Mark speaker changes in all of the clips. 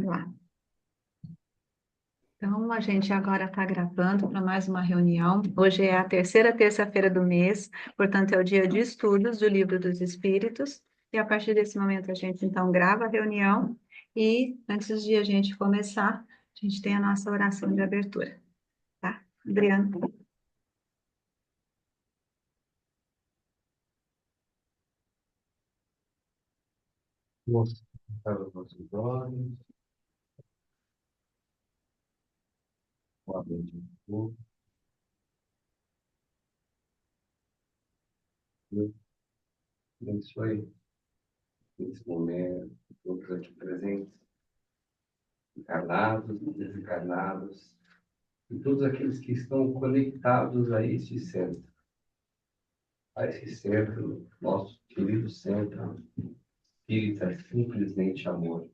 Speaker 1: Vamos lá. Então, a gente agora está gravando para mais uma reunião. Hoje é a terceira terça-feira do mês, portanto, é o dia de estudos do Livro dos Espíritos. E a partir desse momento, a gente então grava a reunião. E antes de a gente começar, a gente tem a nossa oração de abertura. Tá? Adriana.
Speaker 2: Vamos fechar os nossos olhos, abre um pouco, abençoe nesse momento, todos aqui presentes, encarnados e desencarnados, e todos aqueles que estão conectados a esse centro, nosso querido centro espírita, simplesmente amor,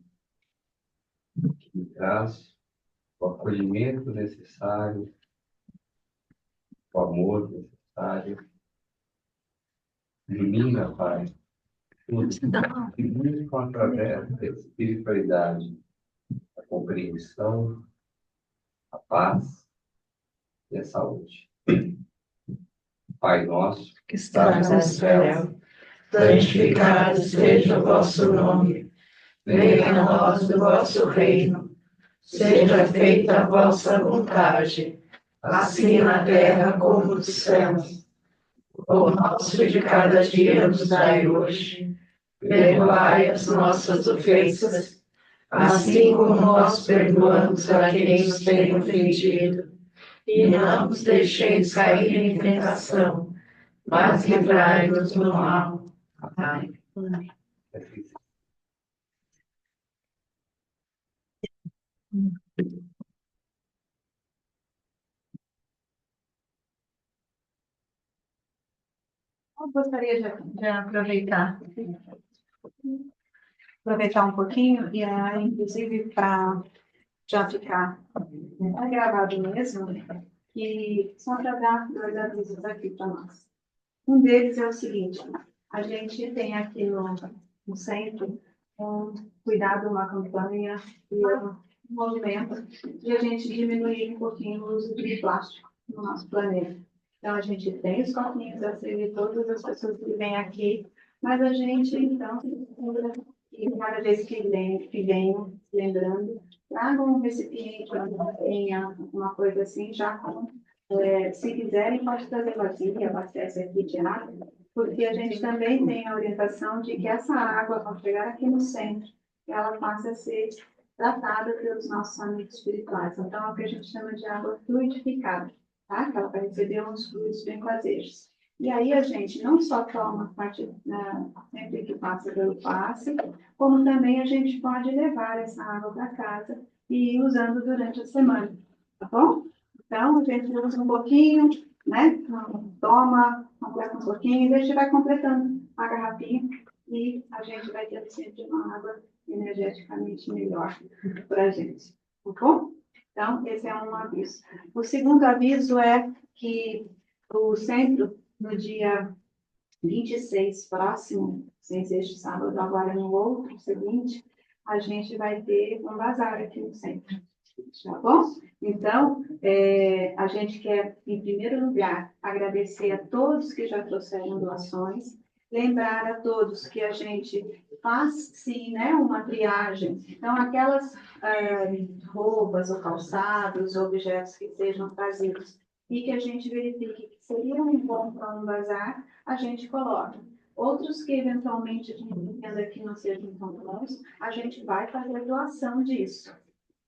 Speaker 2: que me traz o acolhimento necessário, o amor necessário. Ilumina, Pai, tudo que buscam através da espiritualidade, a compreensão, a paz e a saúde. Pai nosso,
Speaker 1: Que
Speaker 2: estás
Speaker 1: estás
Speaker 2: no
Speaker 1: no
Speaker 2: céu,
Speaker 1: céu,
Speaker 2: santificado seja o vosso nome. Venha a nós o vosso reino. Seja feita a vossa vontade, assim na terra como nos céus. O pão nosso de cada dia nos dai hoje. Perdoai as nossas ofensas, assim como nós perdoamos a quem nos tem ofendido. E não nos deixeis cair em tentação, mas livrai-nos do mal. Amém.
Speaker 1: Eu gostaria de aproveitar um pouquinho, e inclusive para já ficar gravado mesmo, e só para dar dois avisos aqui para nós. Um deles é o seguinte: a gente tem aqui no centro cuidado, uma campanha e um movimento de a gente diminuir um pouquinho o uso de plástico no nosso planeta. Então, a gente tem os copinhos a servir todas as pessoas que vêm aqui, mas a gente, então, e cada vez que venham, lembrando, tragam um recipiente, tenha uma coisa assim, já com, se quiserem, pode trazer vazio, abastece aqui de água, porque a gente também tem a orientação de que essa água, ao chegar aqui no centro, ela passa a ser tratada pelos nossos amigos espirituais. Então, é o que a gente chama de água fluidificada, tá? Que ela vai receber uns fluidos bem caseiros. E aí a gente não só toma sempre que passa pelo passe, como também a gente pode levar essa água para casa e ir usando durante a semana, tá bom? Então, a gente usa um pouquinho, né? Toma, completa um pouquinho, e a gente vai completando a garrafinha e a gente vai ter sempre uma água energeticamente melhor para a gente, tá bom? Então, esse é um aviso. O segundo aviso é que o centro, no dia 26 próximo, sem ser este sábado, agora no outro seguinte, a gente vai ter um bazar aqui no centro. Tá bom? Então, a gente quer, em primeiro lugar, agradecer a todos que já trouxeram doações, lembrar a todos que a gente faz, sim, né, uma triagem. Então, aquelas roupas ou calçados, objetos que sejam trazidos e que a gente verifique que seriam bom para um bazar, a gente coloca. Outros que eventualmente a gente entenda que não sejam tão bons, a gente vai fazer doação disso.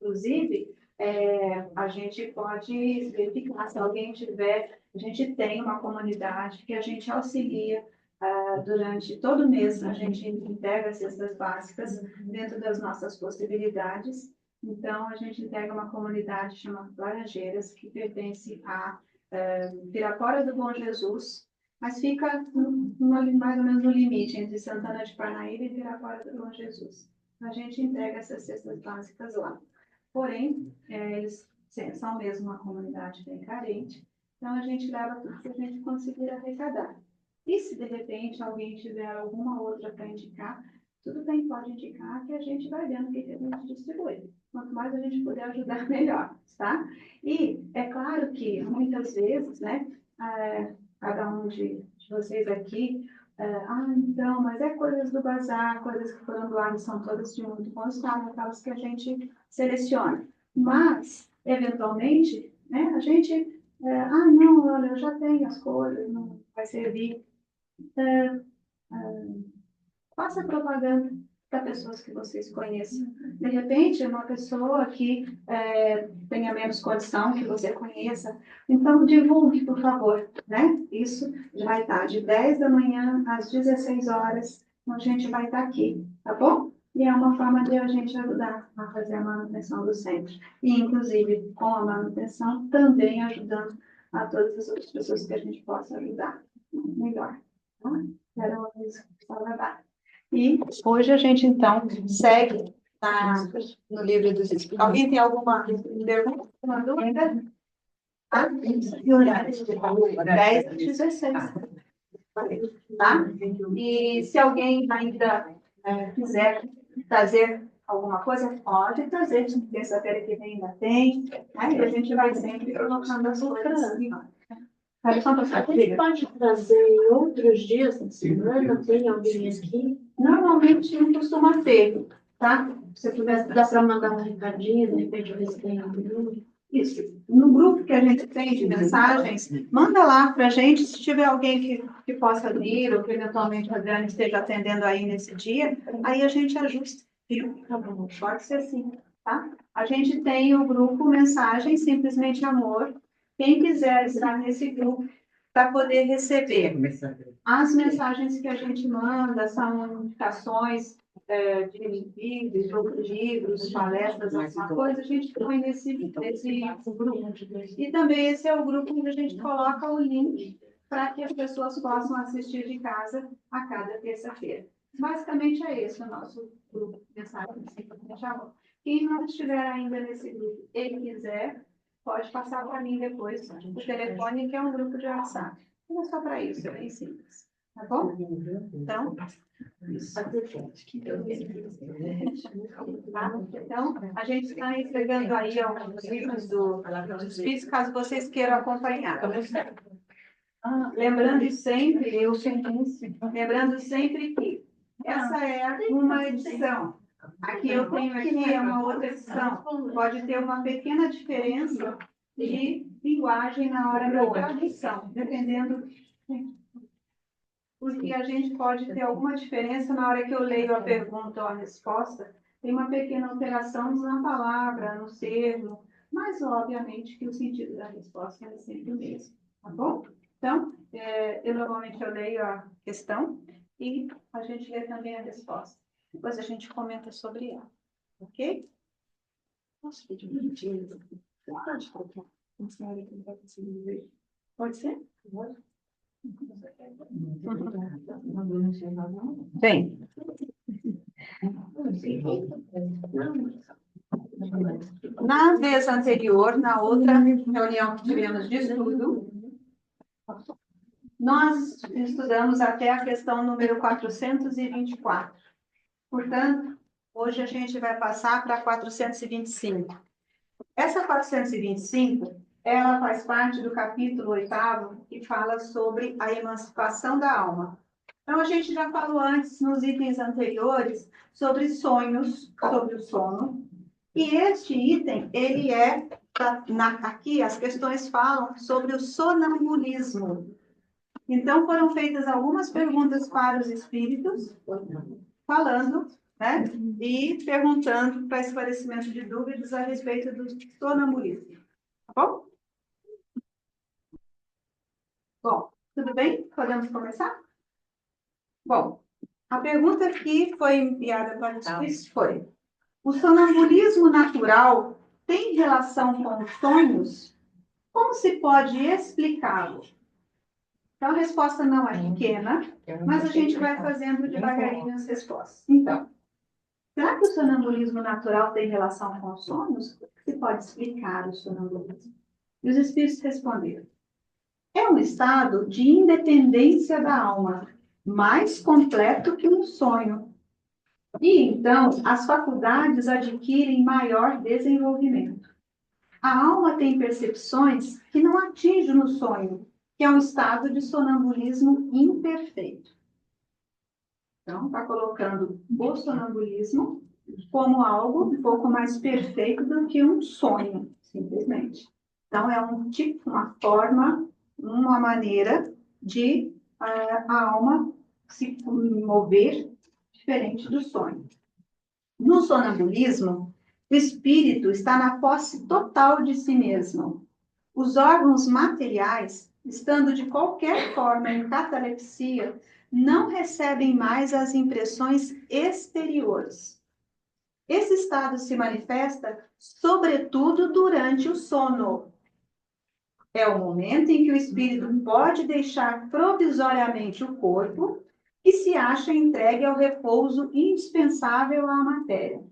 Speaker 1: Inclusive, a gente pode verificar se alguém tiver. A gente tem uma comunidade que a gente auxilia durante todo o mês, a gente integra cestas básicas dentro das nossas possibilidades. Então, a gente integra uma comunidade chamada Laranjeiras, que pertence a Pirapora do Bom Jesus, mas fica mais ou menos no limite entre Santana de Parnaíba e Pirapora do Bom Jesus. A gente entrega essas cestas básicas lá. Porém, eles são mesmo uma comunidade bem carente, então a gente leva tudo que a gente conseguir arrecadar. E se de repente alguém tiver alguma outra para indicar, tudo bem, pode indicar que a gente vai vendo o que a gente distribui. Quanto mais a gente puder ajudar, melhor, tá? E é claro que muitas vezes, né, cada um de vocês aqui, então, mas é coisas do bazar, coisas que foram doadas, são todas de muito bom estado, aquelas que a gente seleciona. Mas, eventualmente, né, a gente, não, olha, eu já tenho as coisas, não vai servir. Faça propaganda para pessoas que vocês conheçam. De repente, uma pessoa que tenha menos condição, que você conheça. Então, divulgue, por favor. Né? Isso vai estar de 10 da manhã às 16 horas. A gente vai estar aqui, tá bom? E é uma forma de a gente ajudar a fazer a manutenção do centro. E, inclusive, com a manutenção, também ajudando a todas as outras pessoas que a gente possa ajudar melhor. Tá? Era isso que eu estava dar. E hoje a gente, então, segue no livro dos Espíritos. Alguém tem alguma pergunta, uma dúvida? E horários? 10 às 16. Tá? E se alguém ainda quiser trazer alguma coisa, pode trazer. Terça-feira que vem ainda tem. Né? E a gente vai sempre colocando as coisas.
Speaker 3: A gente pode trazer outros dias da semana? Tem alguém aqui?
Speaker 1: Normalmente não costuma ter, tá? Se puder,
Speaker 3: Dá para mandar um recadinho, de repente ver se tem alguém.
Speaker 1: isso. No grupo que a gente tem de mensagens, manda lá para a gente, se tiver alguém que possa vir, ou que eventualmente a Adriane esteja atendendo aí nesse dia, aí a gente ajusta, viu? Tá bom, pode ser assim, tá? A gente tem o grupo Mensagem Simplesmente Amor. Quem quiser estar nesse grupo para poder receber as mensagens que a gente manda, são indicações de vídeos, livros, palestras, alguma coisa, a gente põe nesse grupo. E também esse é o grupo onde a gente coloca o link para que as pessoas possam assistir de casa a cada terça-feira. Basicamente é esse o nosso grupo de mensagens. Quem não estiver ainda nesse grupo e quiser, pode passar para mim depois o telefone, que é um grupo de WhatsApp. Não é só para isso, é bem simples. Tá bom? Então, isso. Tá? Então, a gente está entregando aí alguns livros dos Espíritos, caso vocês queiram acompanhar. Lembrando sempre que essa é uma edição. Aqui eu tenho aqui é uma outra edição. Pode ter uma pequena diferença de linguagem na hora da tradução, dependendo. Porque a gente pode ter alguma diferença na hora que eu leio a pergunta ou a resposta, tem uma pequena alteração na palavra, no termo, mas obviamente que o sentido da resposta é sempre o mesmo, tá bom? Então, normalmente eu leio a questão e a gente lê também a resposta. Depois a gente comenta sobre ela, ok? Posso pedir um minutinho? Pode colocar. Uma senhora que não vai conseguir ver. Pode ser? Pode. Bem, na vez anterior, na outra reunião que tivemos de estudo, nós estudamos até a questão número 424. Portanto, hoje a gente vai passar para 425. Essa 425, ela faz parte do capítulo 8º, que fala sobre a emancipação da alma. Então, a gente já falou antes, nos itens anteriores, sobre sonhos, sobre o sono. E este item, ele aqui as questões falam sobre o sonambulismo. Então, foram feitas algumas perguntas para os espíritos, falando, né? E perguntando para esclarecimento de dúvidas a respeito do sonambulismo. Tá bom? Bom, tudo bem? Podemos começar? Bom, a pergunta que foi enviada para os espíritos foi: o sonambulismo natural tem relação com os sonhos? Como se pode explicá-lo? Então, a resposta não é pequena, mas a gente vai fazendo devagarinho as respostas. Então, será que o sonambulismo natural tem relação com os sonhos? Se pode explicar o sonambulismo? E os espíritos responderam: é um estado de independência da alma, mais completo que um sonho. E então, as faculdades adquirem maior desenvolvimento. A alma tem percepções que não atinge no sonho, que é um estado de sonambulismo imperfeito. Então, está colocando o sonambulismo como algo um pouco mais perfeito do que um sonho, simplesmente. Então, é um tipo, uma forma, uma maneira de a alma se mover diferente do sonho. No sonambulismo, o espírito está na posse total de si mesmo. Os órgãos materiais, estando de qualquer forma em catalepsia, não recebem mais as impressões exteriores. Esse estado se manifesta, sobretudo, durante o sono. É o momento em que o espírito pode deixar provisoriamente o corpo e se acha entregue ao repouso indispensável à matéria.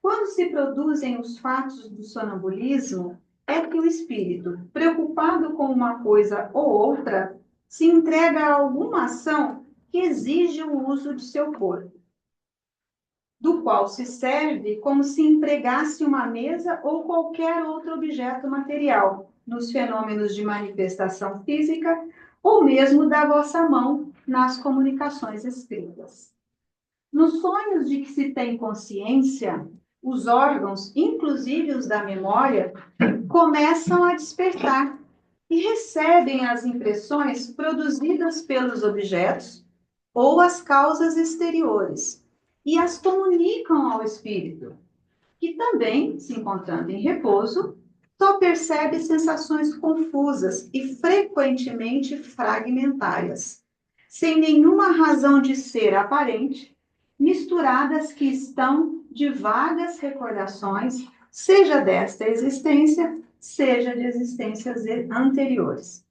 Speaker 1: Quando se produzem os fatos do sonambulismo, é que o espírito, preocupado com uma coisa ou outra, se entrega a alguma ação que exige o uso de seu corpo, do qual se serve como se empregasse uma mesa ou qualquer outro objeto material, nos fenômenos de manifestação física, ou mesmo da vossa mão nas comunicações escritas. Nos sonhos de que se tem consciência, os órgãos, inclusive os da memória, começam a despertar e recebem as impressões produzidas pelos objetos ou as causas exteriores e as comunicam ao espírito, que também, se encontrando em repouso, só percebe sensações confusas e frequentemente fragmentárias, sem nenhuma razão de ser aparente, misturadas que estão de vagas recordações, seja desta existência, seja de existências anteriores.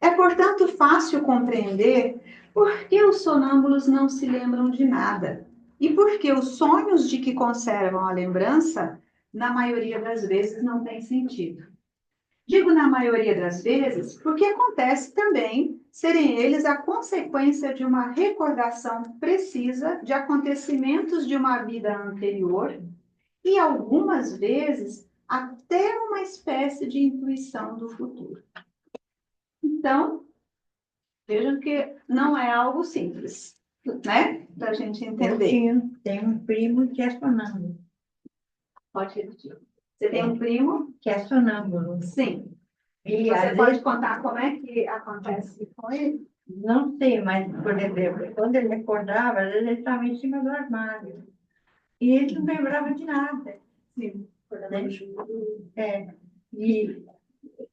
Speaker 1: É, portanto, fácil compreender por que os sonâmbulos não se lembram de nada e por que os sonhos de que conservam a lembrança, na maioria das vezes, não têm sentido. Digo na maioria das vezes porque acontece também serem eles a consequência de uma recordação precisa de acontecimentos de uma vida anterior e, algumas vezes, até uma espécie de intuição do futuro. Então, vejam que não é algo simples, né? Para a gente entender.
Speaker 2: Tem um primo que é sonâmbulo.
Speaker 1: Pode repetir. Você tem um primo?
Speaker 2: Que é sonâmbulo.
Speaker 1: Sim.
Speaker 2: E
Speaker 1: Você
Speaker 2: às
Speaker 1: pode
Speaker 2: vezes,
Speaker 1: contar como é que acontece com ele?
Speaker 2: não sei, mas, por exemplo, quando ele acordava, às vezes ele estava em cima do armário. E ele não lembrava de nada.
Speaker 1: Sim.
Speaker 2: Né? É. E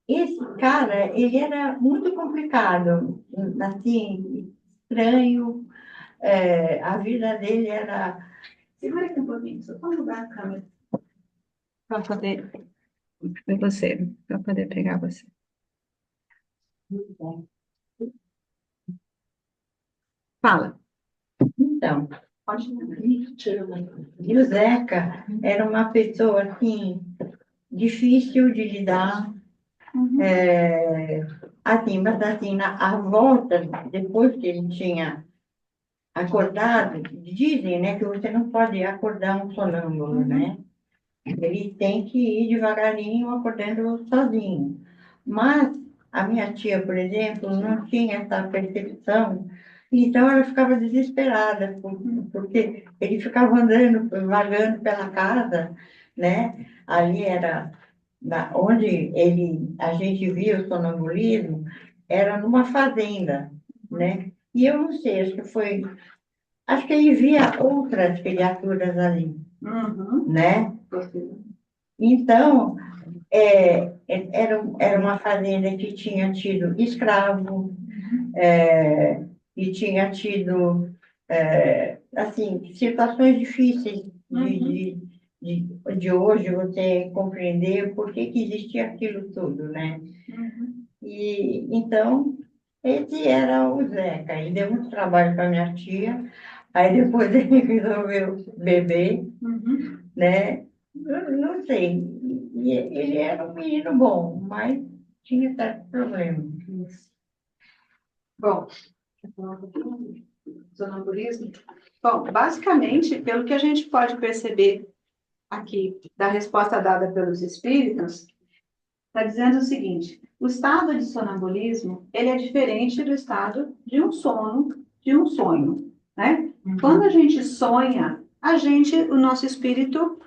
Speaker 2: esse cara, ele era muito complicado, assim, estranho. A vida dele era...
Speaker 1: Segura aqui um pouquinho, só para mudar a câmera. Para poder ver você, para poder pegar você. Fala.
Speaker 2: Então,
Speaker 1: Pode
Speaker 2: e o Zeca era uma pessoa, assim, difícil de lidar. Assim, mas assim, a volta, depois que ele tinha acordado, dizem, né, que você não pode acordar um sonâmbulo, né? Ele tem que ir devagarinho acordando sozinho. Mas a minha tia, por exemplo, não tinha essa percepção, então ela ficava desesperada, porque ele ficava andando, vagando pela casa, né? Ali era onde a gente via o sonambulismo, era numa fazenda, né? E eu não sei, acho que ele via outras criaturas ali, né? Então, era uma fazenda que tinha tido escravo, e tinha tido, assim, situações difíceis de hoje você compreender por que existia aquilo tudo, né? E, então, esse era o Zeca. Ele deu muito trabalho para minha tia, aí depois ele resolveu beber, né? Eu não sei. E ele era um menino bom, mas tinha certos problemas.
Speaker 1: Bom, sonambulismo? Bom, basicamente, pelo que a gente pode perceber aqui da resposta dada pelos espíritos, está dizendo o seguinte: o estado de sonambulismo ele é diferente do estado de um sono, de um sonho, né? Quando a gente sonha, o nosso espírito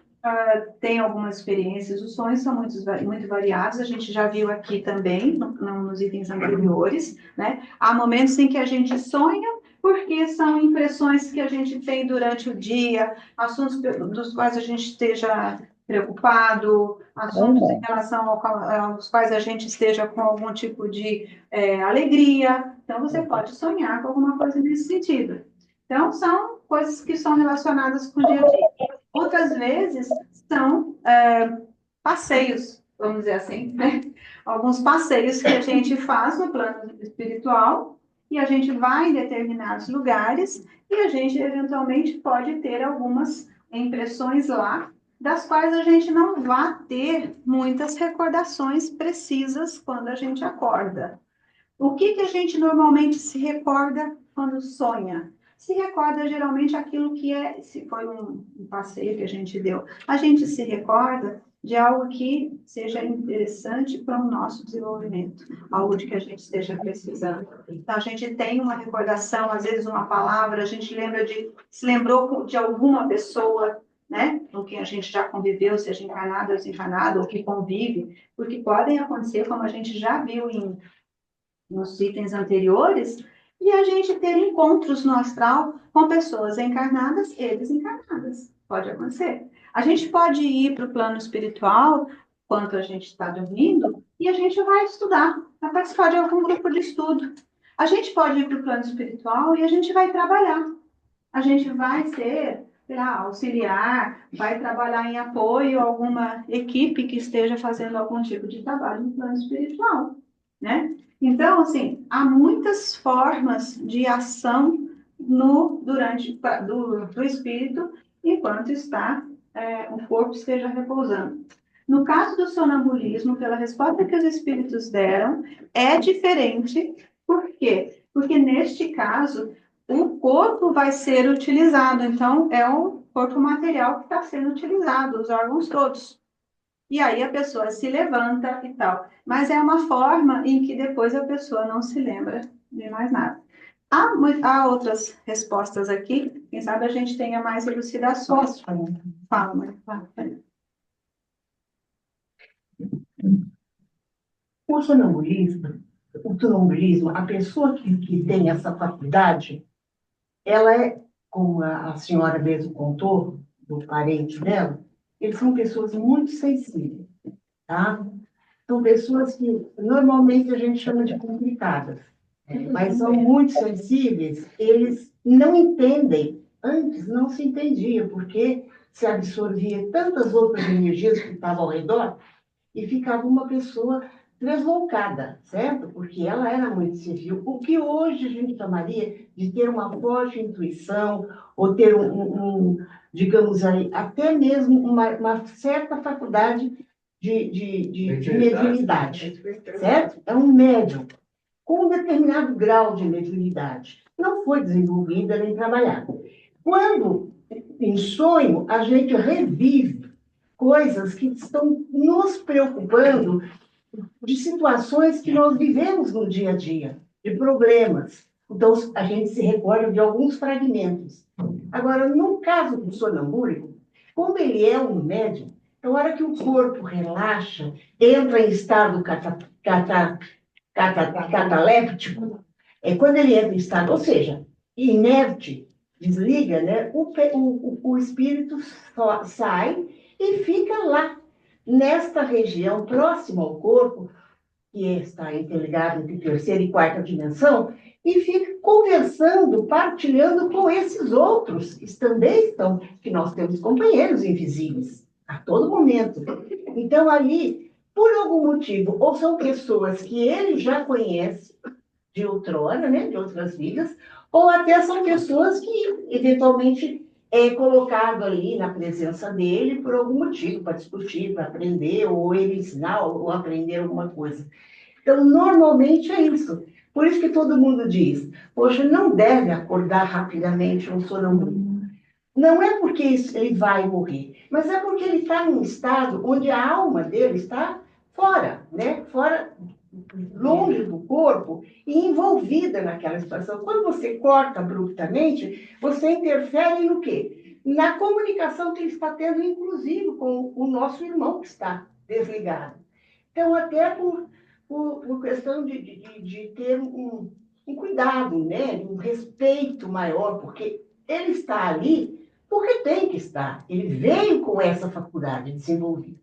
Speaker 1: tem algumas experiências. Os sonhos são muito variados. A gente já viu aqui também nos itens anteriores, né? Há momentos em que a gente sonha porque são impressões que a gente tem durante o dia, assuntos dos quais a gente esteja preocupado, assuntos em relação aos quais a gente esteja com algum tipo de alegria. Então, você pode sonhar com alguma coisa nesse sentido. Então, são coisas que são relacionadas com o dia a dia. Outras vezes, são passeios, vamos dizer assim, né? Alguns passeios que a gente faz no plano espiritual e a gente vai em determinados lugares e a gente, eventualmente, pode ter algumas impressões lá das quais a gente não vai ter muitas recordações precisas quando a gente acorda. O que a gente normalmente se recorda quando sonha? Se recorda geralmente aquilo que se foi um passeio que a gente deu, a gente se recorda de algo que seja interessante para o nosso desenvolvimento, algo de que a gente esteja precisando. Então, a gente tem uma recordação, às vezes uma palavra, a gente se lembrou de alguma pessoa, né, com quem a gente já conviveu, seja encarnado ou desencarnado, ou que convive, porque podem acontecer, como a gente já viu nos itens anteriores, e a gente ter encontros no astral com pessoas encarnadas e desencarnadas. Pode acontecer. A gente pode ir para o plano espiritual, enquanto a gente está dormindo, e a gente vai estudar, vai participar de algum grupo de estudo. A gente pode ir para o plano espiritual e a gente vai trabalhar. A gente vai ser, sei lá, auxiliar, vai trabalhar em apoio a alguma equipe que esteja fazendo algum tipo de trabalho no plano espiritual, né? Então, assim, há muitas formas de ação do espírito enquanto o corpo esteja repousando. No caso do sonambulismo, pela resposta que os espíritos deram, é diferente. Por quê? Porque neste caso, o corpo vai ser utilizado, então é um corpo material que está sendo utilizado, os órgãos todos. E aí a pessoa se levanta e tal. Mas é uma forma em que depois a pessoa não se lembra de mais nada. Há outras respostas aqui, quem sabe a gente tenha mais elucidações. Fala, mãe. Fala.
Speaker 2: O sonambulismo, a pessoa que tem essa faculdade, ela é, como a senhora mesmo contou, do parente dela, eles são pessoas muito sensíveis, tá? São pessoas que normalmente a gente chama de complicadas, mas são muito sensíveis, eles não entendem, antes não se entendia, porque se absorvia tantas outras energias que estavam ao redor, e ficava uma pessoa deslocada, certo? Porque ela era muito civil. O que hoje a gente chamaria de ter uma forte intuição, ou ter digamos aí, até mesmo uma certa faculdade de mediunidade, certo? É um médium com um determinado grau de mediunidade. Não foi desenvolvida nem trabalhada. Quando, em sonho, a gente revive coisas que estão nos preocupando de situações que nós vivemos no dia a dia, de problemas. Então, a gente se recorda de alguns fragmentos. Agora, no caso do sonambúlico, como ele é um médium, na hora que o corpo relaxa, entra em estado cataléptico, quando ele entra em estado, ou seja, inerte, desliga, né? O espírito sai e fica lá, nesta região próxima ao corpo, que está interligado entre terceira e quarta dimensão, e fica conversando, partilhando com esses outros, que também estão, que nós temos companheiros invisíveis, a todo momento. Então, ali, por algum motivo, ou são pessoas que ele já conhece de outrora, né, de outras vidas, ou até são pessoas que, eventualmente, é colocado ali na presença dele por algum motivo, para discutir, para aprender, ou ele ensinar, ou aprender alguma coisa. Então, normalmente é isso.
Speaker 4: Por isso que todo mundo diz, poxa, não deve acordar rapidamente um sonâmbulo. Não é porque ele vai morrer, mas é porque ele está num estado onde a alma dele está fora, né? Fora, longe do corpo e envolvida naquela situação. Quando você corta abruptamente, você interfere no quê? Na comunicação que ele está tendo, inclusive, com o nosso irmão que está desligado. Então, até por questão de ter um cuidado, né? Um respeito maior, porque ele está ali porque tem que estar. Ele veio com essa faculdade desenvolvida.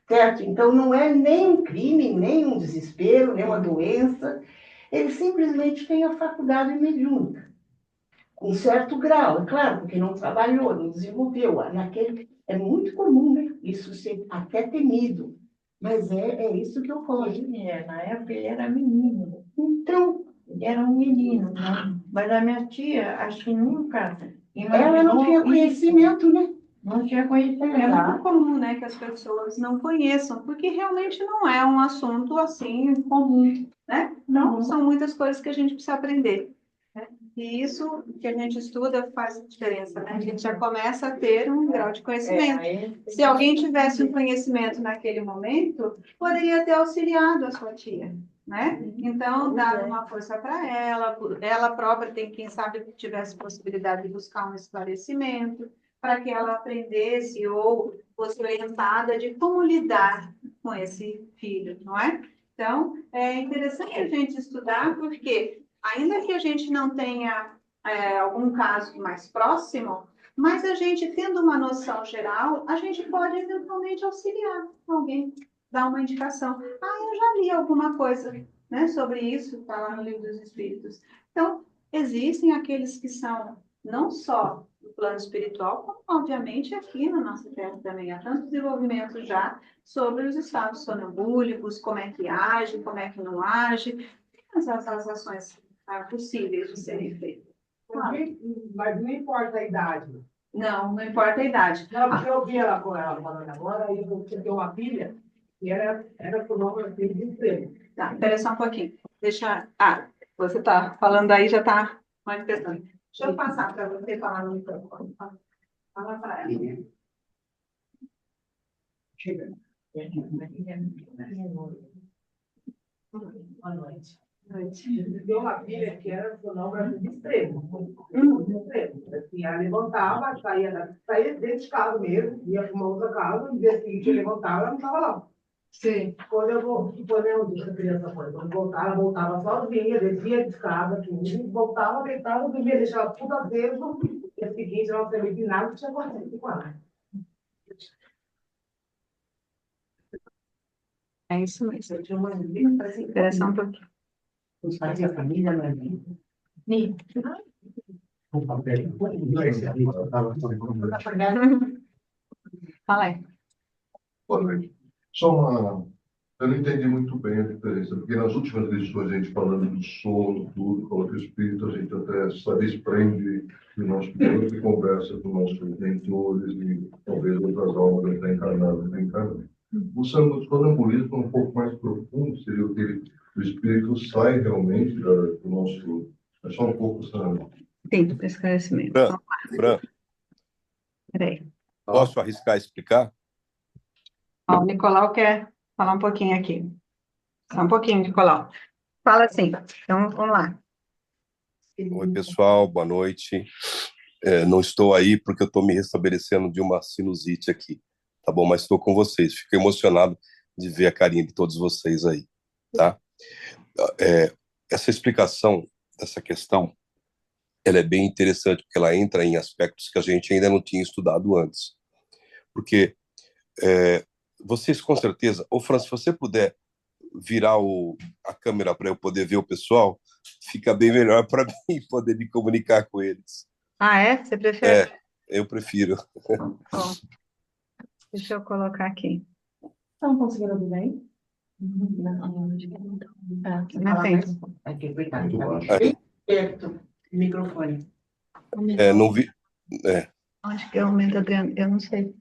Speaker 4: Certo? Então, não é nem um crime, nem um desespero, nem uma doença. Ele simplesmente tem a faculdade mediúnica, com certo grau, é claro, porque não trabalhou, não desenvolveu. É muito comum, né? Isso ser até temido. Mas é isso que ocorre.
Speaker 2: Na época ele era menino.
Speaker 4: Então,
Speaker 2: Ele era um menino, né? Mas a minha tia, acho que nunca
Speaker 4: ela não tinha
Speaker 2: imaginou
Speaker 4: conhecimento, né?
Speaker 2: Não tinha
Speaker 1: É
Speaker 2: conhecimento.
Speaker 1: muito comum, né, que as pessoas não conheçam, porque realmente não é um assunto assim comum, né? Não, são muitas coisas que a gente precisa aprender, né? E isso que a gente estuda faz diferença, né? A gente já começa a ter um grau de conhecimento. Se alguém tivesse um conhecimento naquele momento, poderia ter auxiliado a sua tia, né? Então, dar uma força para ela própria tem, quem sabe, tivesse possibilidade de buscar um esclarecimento, para que ela aprendesse ou fosse orientada de como lidar com esse filho, não é? Então, é interessante a gente estudar, porque ainda que a gente não tenha algum caso mais próximo, mas a gente tendo uma noção geral, a gente pode eventualmente auxiliar alguém, dar uma indicação. Ah, eu já li alguma coisa, né, sobre isso, está lá no Livro dos Espíritos. Então, existem aqueles que são não só no plano espiritual, como obviamente aqui na nossa Terra também há tanto desenvolvimento já sobre os estados sonambúlicos, como é que age, como é que não age, as ações possíveis de serem feitas.
Speaker 5: Mas não importa a idade.
Speaker 1: Não, não importa a idade.
Speaker 5: Não, porque eu vi ela com ela falando agora, e eu tinha uma filha, e era com o nome de emprego.
Speaker 1: Tá, espera só um pouquinho. Deixa. Ah, você está falando aí, já está manifestando. Deixa eu passar para você falar no microfone. Fala para ela.
Speaker 5: Chega. Boa noite. Deu uma filha que era com o nome de extremo. De extremo. Assim, ela levantava, saía dentro de casa mesmo, ia para uma outra casa, no dia seguinte eu levantava, ela não estava lá.
Speaker 1: Sim.
Speaker 5: Quando eu disse a criança foi, quando voltava, voltava sozinha, descia de escada, tudo, voltava, deitava, dormia, deixava tudo aceso. No dia seguinte, ela não sabia de nada que tinha acontecido com ela.
Speaker 1: É isso mesmo.
Speaker 4: Eu tinha uma
Speaker 1: Espera só um pouquinho.
Speaker 4: os pais e a família, não é? O papel.
Speaker 1: Fala aí.
Speaker 6: Boa noite. Só uma. Eu não entendi muito bem a diferença, porque nas últimas lições a gente falando do sono, tudo, coloca o espírito, a gente até se desprende do nosso plano de conversa com nossos mentores e talvez outras almas encarnadas e reencarnadas. O sonambulismo é um pouco mais profundo, seria o que o espírito sai realmente do nosso. É só um pouco, sabe?
Speaker 1: Sim, esclarecimento.
Speaker 7: Fran,
Speaker 1: Peraí.
Speaker 7: posso arriscar explicar?
Speaker 1: Ó, o Nicolau quer falar um pouquinho aqui. Só um pouquinho, Nicolau. Fala assim. Então, vamos lá.
Speaker 7: Oi, pessoal, boa noite. Não estou aí porque eu estou me restabelecendo de uma sinusite aqui, tá bom? Mas estou com vocês. Fico emocionado de ver a carinha de todos vocês aí, tá? Essa explicação dessa questão, ela é bem interessante, porque ela entra em aspectos que a gente ainda não tinha estudado antes. Porque vocês, com certeza... Ô, Fran, se você puder virar a câmera para eu poder ver o pessoal, fica bem melhor para mim poder me comunicar com eles.
Speaker 1: Ah, é? Você prefere?
Speaker 7: Eu prefiro.
Speaker 1: Bom, deixa eu colocar aqui.
Speaker 3: Estão conseguindo ouvir bem?
Speaker 1: Não tem.
Speaker 4: Aqui, cuidado.
Speaker 6: Muito baixo.
Speaker 4: Bem perto do microfone.
Speaker 7: Não vi...
Speaker 1: Onde que aumenta, Adriano? Eu não sei.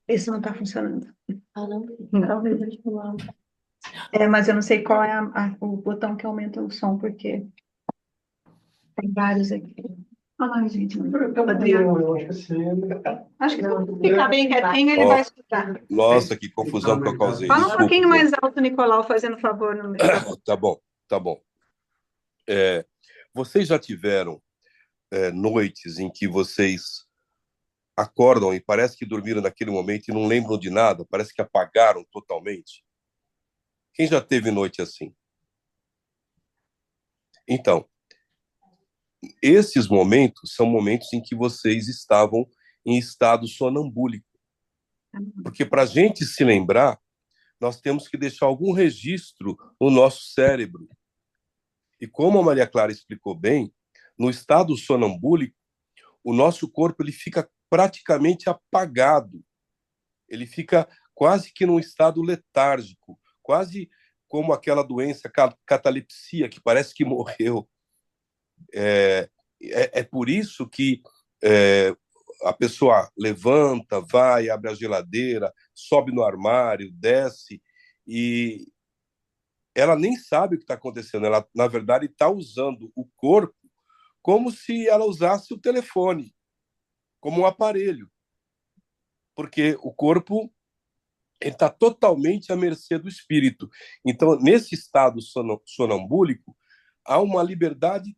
Speaker 1: Isso não está funcionando.
Speaker 3: Ah, não.
Speaker 1: Não.
Speaker 3: Talvez eles falaram.
Speaker 1: Mas eu não sei qual é o botão que aumenta o som, porque tem vários aqui. Olha lá, gente. Adriano.
Speaker 2: Eu acho que sim.
Speaker 1: Acho que se você ficar bem quietinho, ele
Speaker 7: Ó,
Speaker 1: vai escutar.
Speaker 7: nossa, que confusão que eu causei.
Speaker 1: Fala um
Speaker 7: Desculpa,
Speaker 1: pouquinho
Speaker 7: gente.
Speaker 1: mais alto, Nicolau, fazendo favor no microfone.
Speaker 7: Tá bom, tá bom. Vocês já tiveram noites em que vocês acordam e parece que dormiram naquele momento e não lembram de nada, parece que apagaram totalmente? Quem já teve noite assim? Então, esses momentos são momentos em que vocês estavam em estado sonambúlico. Porque para a gente se lembrar, nós temos que deixar algum registro no nosso cérebro. E como a Maria Clara explicou bem, no estado sonambúlico, o nosso corpo ele fica praticamente apagado. Ele fica quase que num estado letárgico, quase como aquela doença catalepsia, que parece que morreu. É por isso que a pessoa levanta, vai, abre a geladeira, sobe no armário, desce, e ela nem sabe o que está acontecendo. Ela, na verdade, está usando o corpo como se ela usasse o telefone, como um aparelho. Porque o corpo está totalmente à mercê do espírito. Então, nesse estado sonambúlico, há uma liberdade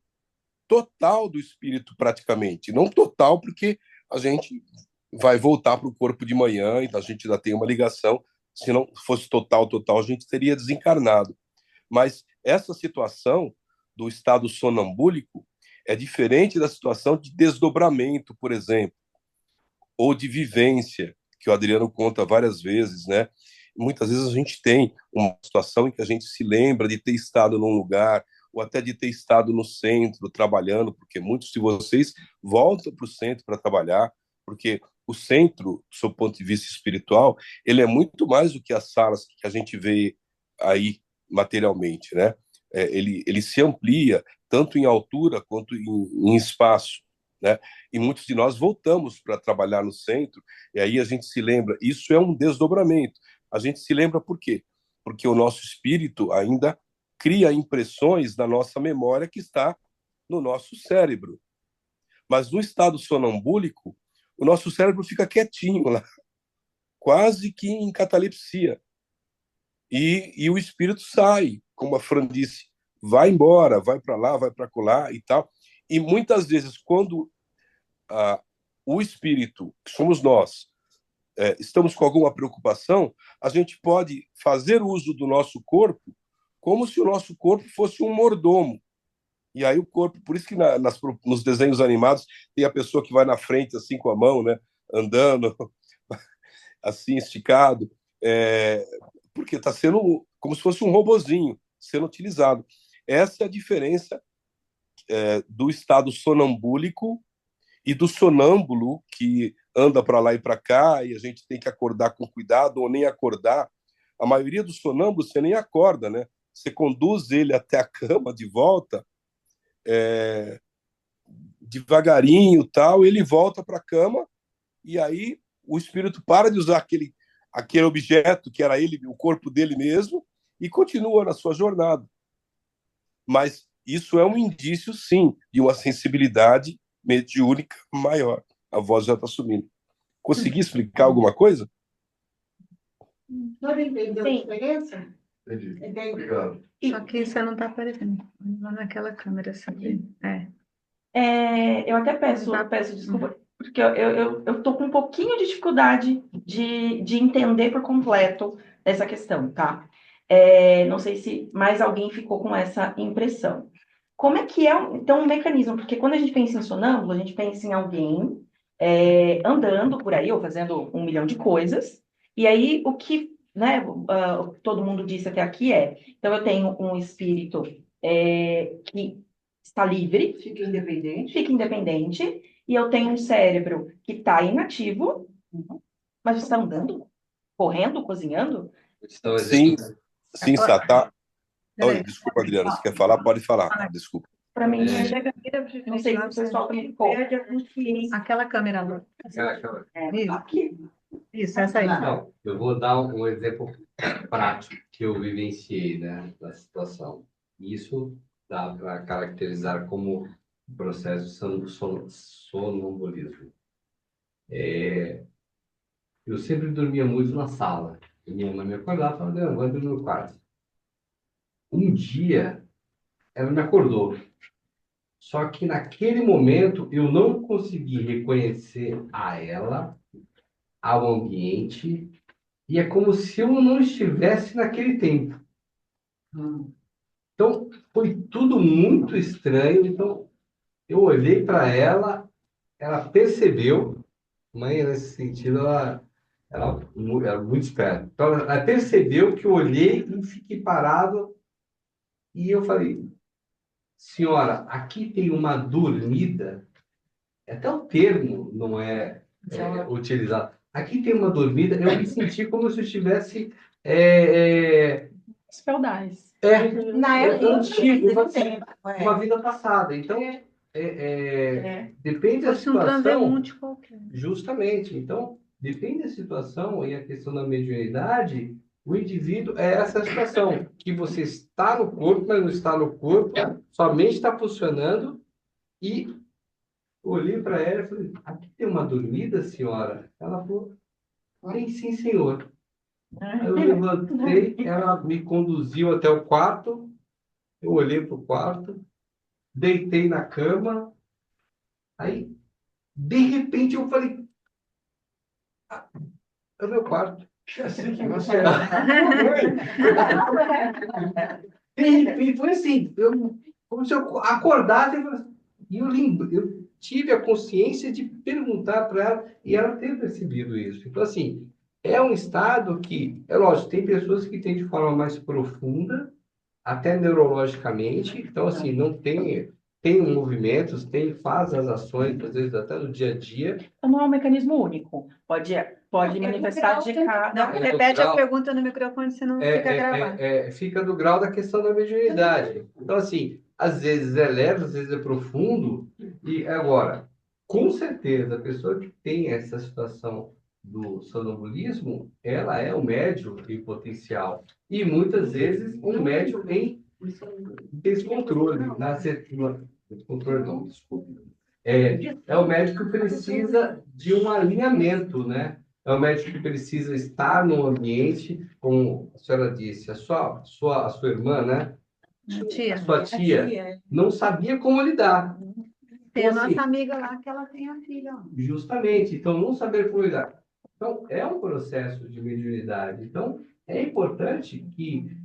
Speaker 7: total do espírito, praticamente. Não total, porque a gente vai voltar para o corpo de manhã, então a gente ainda tem uma ligação. Se não fosse total, a gente teria desencarnado. Mas essa situação do estado sonambúlico é diferente da situação de desdobramento, por exemplo, ou de vivência, que o Adriano conta várias vezes, né? Muitas vezes a gente tem uma situação em que a gente se lembra de ter estado num lugar, ou até de ter estado no centro trabalhando, porque muitos de vocês voltam para o centro para trabalhar, porque o centro, do seu ponto de vista espiritual, ele é muito mais do que as salas que a gente vê aí materialmente, né? Ele se amplia tanto em altura quanto em espaço, né? E muitos de nós voltamos para trabalhar no centro, e aí a gente se lembra, isso é um desdobramento. A gente se lembra por quê? Porque o nosso espírito ainda cria impressões da nossa memória que está no nosso cérebro. Mas no estado sonambúlico, o nosso cérebro fica quietinho lá, quase que em catalepsia. E o espírito sai, como a Fran disse, vai embora, vai para lá, vai para lá e tal. E muitas vezes, quando o espírito, que somos nós, estamos com alguma preocupação, a gente pode fazer uso do nosso corpo como se o nosso corpo fosse um mordomo. E aí o corpo, por isso que nos desenhos animados tem a pessoa que vai na frente assim com a mão, né, andando assim esticado, porque está sendo como se fosse um robozinho sendo utilizado. Essa é a diferença do estado sonambúlico e do sonâmbulo que anda para lá e para cá e a gente tem que acordar com cuidado ou nem acordar. A maioria dos sonâmbulos você nem acorda, né? Você conduz ele até a cama de volta, devagarinho, tal, ele volta para a cama e aí o espírito para de usar aquele objeto que era ele, o corpo dele mesmo, e continua na sua jornada. Mas isso é um indício, sim, de uma sensibilidade mediúnica maior. A voz já está sumindo. Consegui explicar alguma coisa?
Speaker 4: Você entendeu a
Speaker 3: Sim.
Speaker 4: diferença?
Speaker 6: Entendi. Obrigado.
Speaker 1: Só que você não está aparecendo. Lá naquela câmera, sabe?
Speaker 3: Eu até peço desculpa, porque eu tô com um pouquinho de dificuldade de entender por completo essa questão, tá? Não sei se mais alguém ficou com essa impressão. Como é que é, então, um mecanismo? Porque quando a gente pensa em sonâmbulo, a gente pensa em alguém andando por aí ou fazendo 1 milhão de coisas, e aí o que, né, todo mundo disse até aqui então eu tenho um espírito que está livre,
Speaker 5: Fica independente.
Speaker 3: fica independente, e eu tenho um cérebro que está inativo, mas você está andando, correndo, cozinhando?
Speaker 7: Sim, sim, tá.
Speaker 1: Peraí.
Speaker 7: Oi, desculpa, Adriana, você quer falar? Pode falar, desculpa.
Speaker 3: Para mim,
Speaker 1: Chega aqui,
Speaker 3: não sei se o pessoal também ficou.
Speaker 1: Aquela câmera lá.
Speaker 3: Aqui.
Speaker 1: Isso, essa aí.
Speaker 8: Não, eu vou dar um exemplo prático que eu vivenciei, né, da situação. Isso dá para caracterizar como processo de sonambulismo. Eu sempre dormia muito na sala. E minha mãe me acordava e falava, não, vai dormir no quarto. Um dia, ela me acordou. Só que naquele momento, eu não consegui reconhecer a ela, ao ambiente, e é como se eu não estivesse naquele tempo. Então, foi tudo muito estranho. Então, eu olhei para ela, ela percebeu, mãe, nesse sentido, ela era muito esperta. Então, ela percebeu que eu olhei e fiquei parado, e eu falei, senhora, aqui tem uma dormida, até o termo não é utilizado. Aqui tem uma dormida, eu me senti como se eu estivesse.
Speaker 3: Os feudais.
Speaker 1: Na época,
Speaker 8: Antigo,
Speaker 1: do tempo,
Speaker 8: uma vida passada. Então, depende da
Speaker 1: fosse um
Speaker 8: situação.
Speaker 1: transeunte qualquer.
Speaker 8: Justamente. Então, depende da situação e a questão da mediunidade, o indivíduo é essa situação, que você está no corpo, mas não está no corpo, somente está funcionando. E olhei para ela e falei, aqui tem uma dormida, senhora? Ela falou, tem sim, senhor. Aí eu levantei, ela me conduziu até o quarto, eu olhei para o quarto, deitei na cama, aí, de repente, eu falei, é o meu quarto. Assim que você De repente, foi assim, como se eu acordasse e eu tive a consciência de perguntar para ela e ela ter percebido isso. Então, assim, é um estado que, é lógico, tem pessoas que têm de forma mais profunda, até neurologicamente, então, assim, não tem movimentos, faz as ações, às vezes até no dia a dia.
Speaker 3: Então, não é um mecanismo único. Pode manifestar de cada.
Speaker 1: Não, repete a pergunta no microfone, senão fica gravado.
Speaker 8: Fica do grau da questão da mediunidade. Então, assim, às vezes é leve, às vezes é profundo. E agora, com certeza, a pessoa que tem essa situação do sonambulismo, ela é um médium em potencial. E muitas vezes um médium em descontrole. Descontrole não, desculpe. É o médico que precisa de um alinhamento, né? É o médico que precisa estar no ambiente, como a senhora disse, a sua irmã, né?
Speaker 1: Tia.
Speaker 8: A sua tia não sabia como lidar.
Speaker 1: Tem a
Speaker 8: Então, assim,
Speaker 1: nossa amiga lá que ela tem a filha.
Speaker 8: justamente, então não saber como lidar. Então, é um processo de mediunidade. Então, é importante que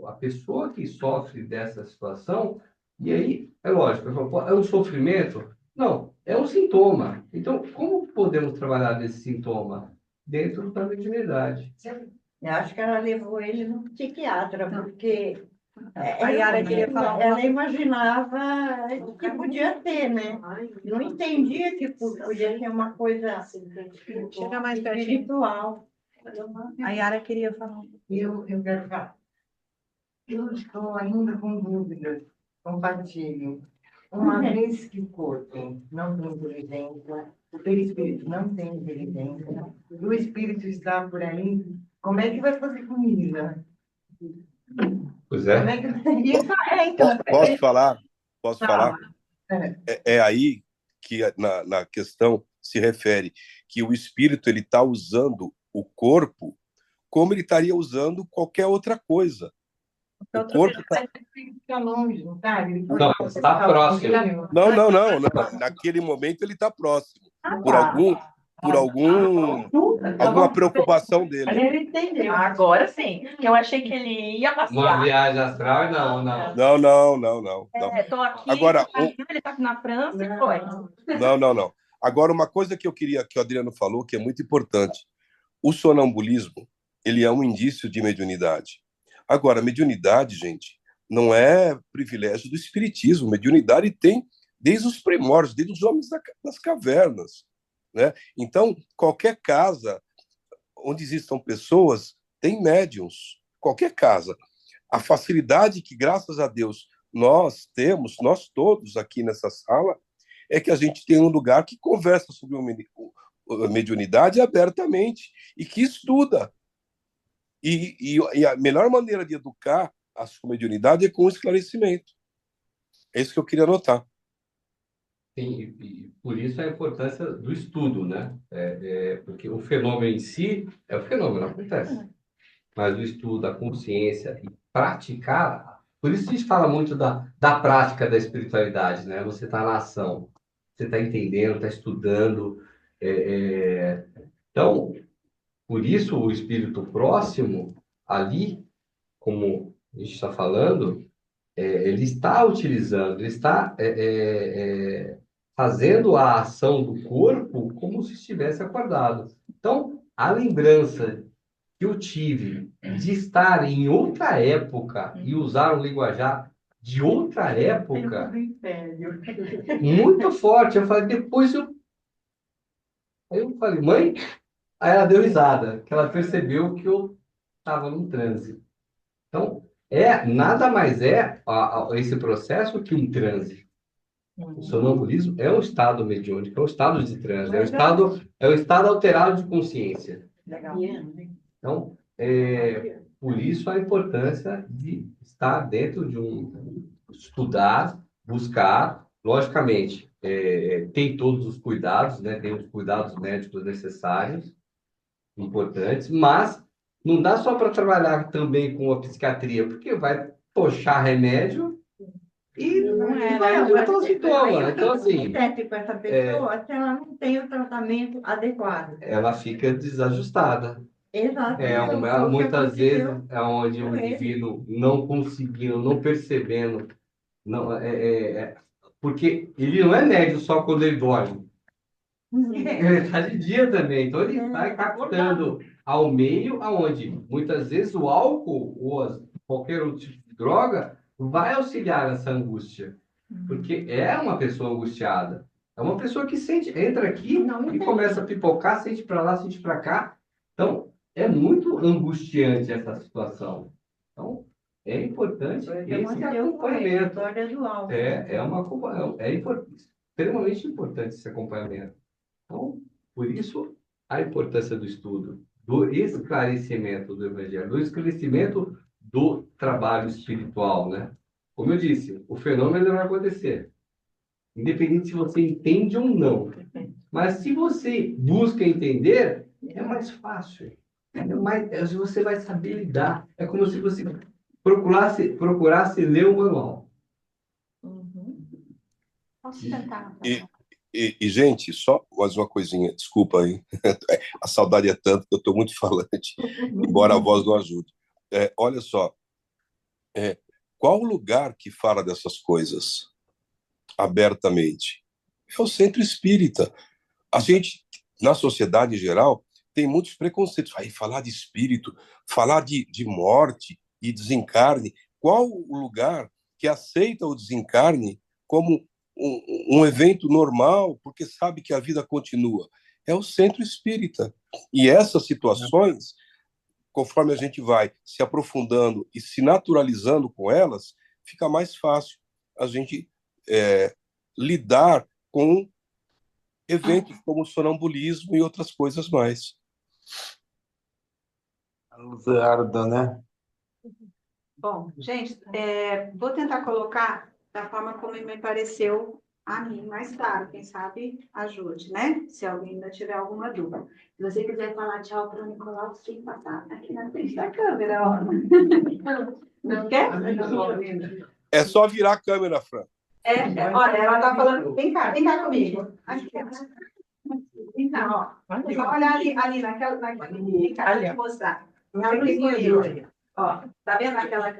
Speaker 8: a pessoa que sofre dessa situação, e aí, é lógico, eu falo, "Pô, é um sofrimento?" Não, é um sintoma. Então, como podemos trabalhar desse sintoma? Dentro da mediunidade.
Speaker 2: Eu acho que ela levou ele no psiquiatra, porque
Speaker 1: A Yara queria falar
Speaker 2: ela imaginava que podia ter, né? Não entendia que podia ser uma coisa
Speaker 1: Chega mais pertinho.
Speaker 2: espiritual.
Speaker 1: A Yara queria falar.
Speaker 9: Eu quero falar. Eu estou ainda com dúvidas. Compartilho. Uma vez que o corpo não tem inteligência, o perispírito não tem inteligência, e o espírito está por aí, como é que vai fazer comida?
Speaker 8: Pois
Speaker 9: Como
Speaker 8: é.
Speaker 9: é que isso então?
Speaker 7: Posso falar? Posso
Speaker 9: Fala.
Speaker 7: falar? É aí que na questão se refere que o espírito ele está usando o corpo como ele estaria usando qualquer outra coisa. O corpo tá...
Speaker 9: Fica longe, não tá?
Speaker 8: Não, está próximo.
Speaker 7: Não. Naquele momento ele está próximo. Por alguma preocupação dele.
Speaker 3: Ele entendeu. Agora sim. Eu achei que ele ia
Speaker 8: Uma
Speaker 3: passear.
Speaker 8: viagem astral, não.
Speaker 7: Não.
Speaker 3: Tô aqui,
Speaker 7: Agora,
Speaker 3: ele tá aqui na França e foi.
Speaker 7: Não. Agora, uma coisa que que o Adriano falou, que é muito importante. O sonambulismo, ele é um indício de mediunidade. Agora, mediunidade, gente, não é privilégio do espiritismo. Mediunidade tem desde os primórdios, desde os homens das cavernas, né? Então, qualquer casa onde existam pessoas tem médiums. Qualquer casa. A facilidade que, graças a Deus, nós temos, nós todos aqui nessa sala, é que a gente tem um lugar que conversa sobre a mediunidade abertamente e que estuda. E a melhor maneira de educar a sua mediunidade é com esclarecimento. É isso que eu queria anotar.
Speaker 8: Sim, e por isso a importância do estudo, né? Porque o fenômeno em si é o fenômeno, acontece. Mas o estudo, a consciência e praticar, por isso a gente fala muito da prática da espiritualidade, né? Você está na ação, você está entendendo, está estudando. Então, por isso o espírito próximo, ali, como a gente está falando, ele está utilizando, ele está fazendo a ação do corpo como se estivesse acordado. Então, a lembrança que eu tive de estar em outra época e usar um linguajar de outra época muito forte. Eu falei, aí eu falei, mãe? Aí ela deu risada, que ela percebeu que eu estava num transe. Então, nada mais esse processo que um transe. O sonambulismo é um estado mediúnico, é um estado de transe, é um estado alterado de consciência.
Speaker 3: Legal.
Speaker 8: Então, por isso a importância de estar dentro de estudar, buscar, logicamente, tem todos os cuidados, né? Tem os cuidados médicos necessários, importantes, mas não dá só para trabalhar também com a psiquiatria, porque vai tochar remédio e não vai aguentar o sintoma. Então, assim,
Speaker 9: com essa pessoa se ela não tem o tratamento adequado.
Speaker 8: ela fica desajustada.
Speaker 9: Exato.
Speaker 8: Muitas vezes é onde o indivíduo não conseguindo, não percebendo, não, porque ele não é médio só quando ele dorme. Ele está de dia também, então ele vai captando ao meio, aonde muitas vezes o álcool ou qualquer outro tipo de droga vai auxiliar essa angústia, porque é uma pessoa angustiada, é uma pessoa que entra aqui e começa a pipocar, sente para lá, sente para cá, então é muito angustiante essa situação. Então é importante esse acompanhamento. Extremamente importante esse acompanhamento. Então, por isso, a importância do estudo, do esclarecimento do Evangelho, do esclarecimento do trabalho espiritual, né? Como eu disse, o fenômeno vai acontecer, independente se você entende ou não. Mas se você busca entender, é mais fácil. Você vai saber lidar. É como se você procurasse ler o manual.
Speaker 1: Posso tentar?
Speaker 7: Gente, só mais uma coisinha, desculpa aí. A saudade é tanto que eu estou muito falante, embora a voz não ajude. Olha só, qual o lugar que fala dessas coisas abertamente? É o centro espírita. A gente, na sociedade em geral, tem muitos preconceitos. Aí, falar de espírito, falar de morte e desencarne. Qual o lugar que aceita o desencarne como um evento normal, porque sabe que a vida continua? É o centro espírita. E essas situações, conforme a gente vai se aprofundando e se naturalizando com elas, fica mais fácil a gente lidar com eventos como o sonambulismo e outras coisas mais.
Speaker 2: Luzarda, né?
Speaker 1: Bom, gente, vou tentar colocar da forma como me pareceu a mim mais claro. Quem sabe ajude, né? Se alguém ainda tiver alguma dúvida. Se você quiser falar tchau para o Nicolau, você tem que passar aqui na frente da câmera, ó. Não quer?
Speaker 7: É só virar a câmera, Fran.
Speaker 1: Olha, ela está falando. Vem cá comigo. Aqui, então, ó. Olha ali naquela. Vem cá, deixa eu te mostrar. Ó, tá vendo aquela.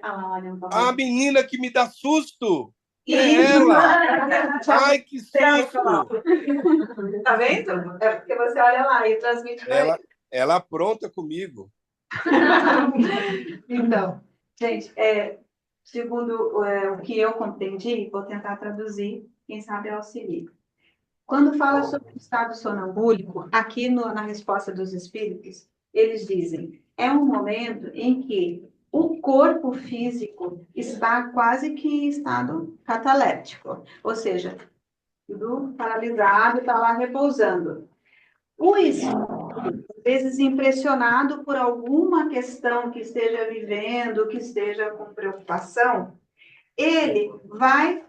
Speaker 7: A menina que me dá susto! É ela! Ai, que susto!
Speaker 1: Tá vendo? É porque você olha lá e transmite para ele.
Speaker 7: Ela apronta comigo.
Speaker 1: Então, gente, segundo o que eu compreendi, vou tentar traduzir, quem sabe auxilia. Quando fala sobre o estado sonambúlico, aqui na resposta dos espíritos, eles dizem, é um momento em que o corpo físico está quase que em estado cataléptico, ou seja, tudo paralisado, está lá repousando. O espírito, às vezes impressionado por alguma questão que esteja vivendo, que esteja com preocupação, ele vai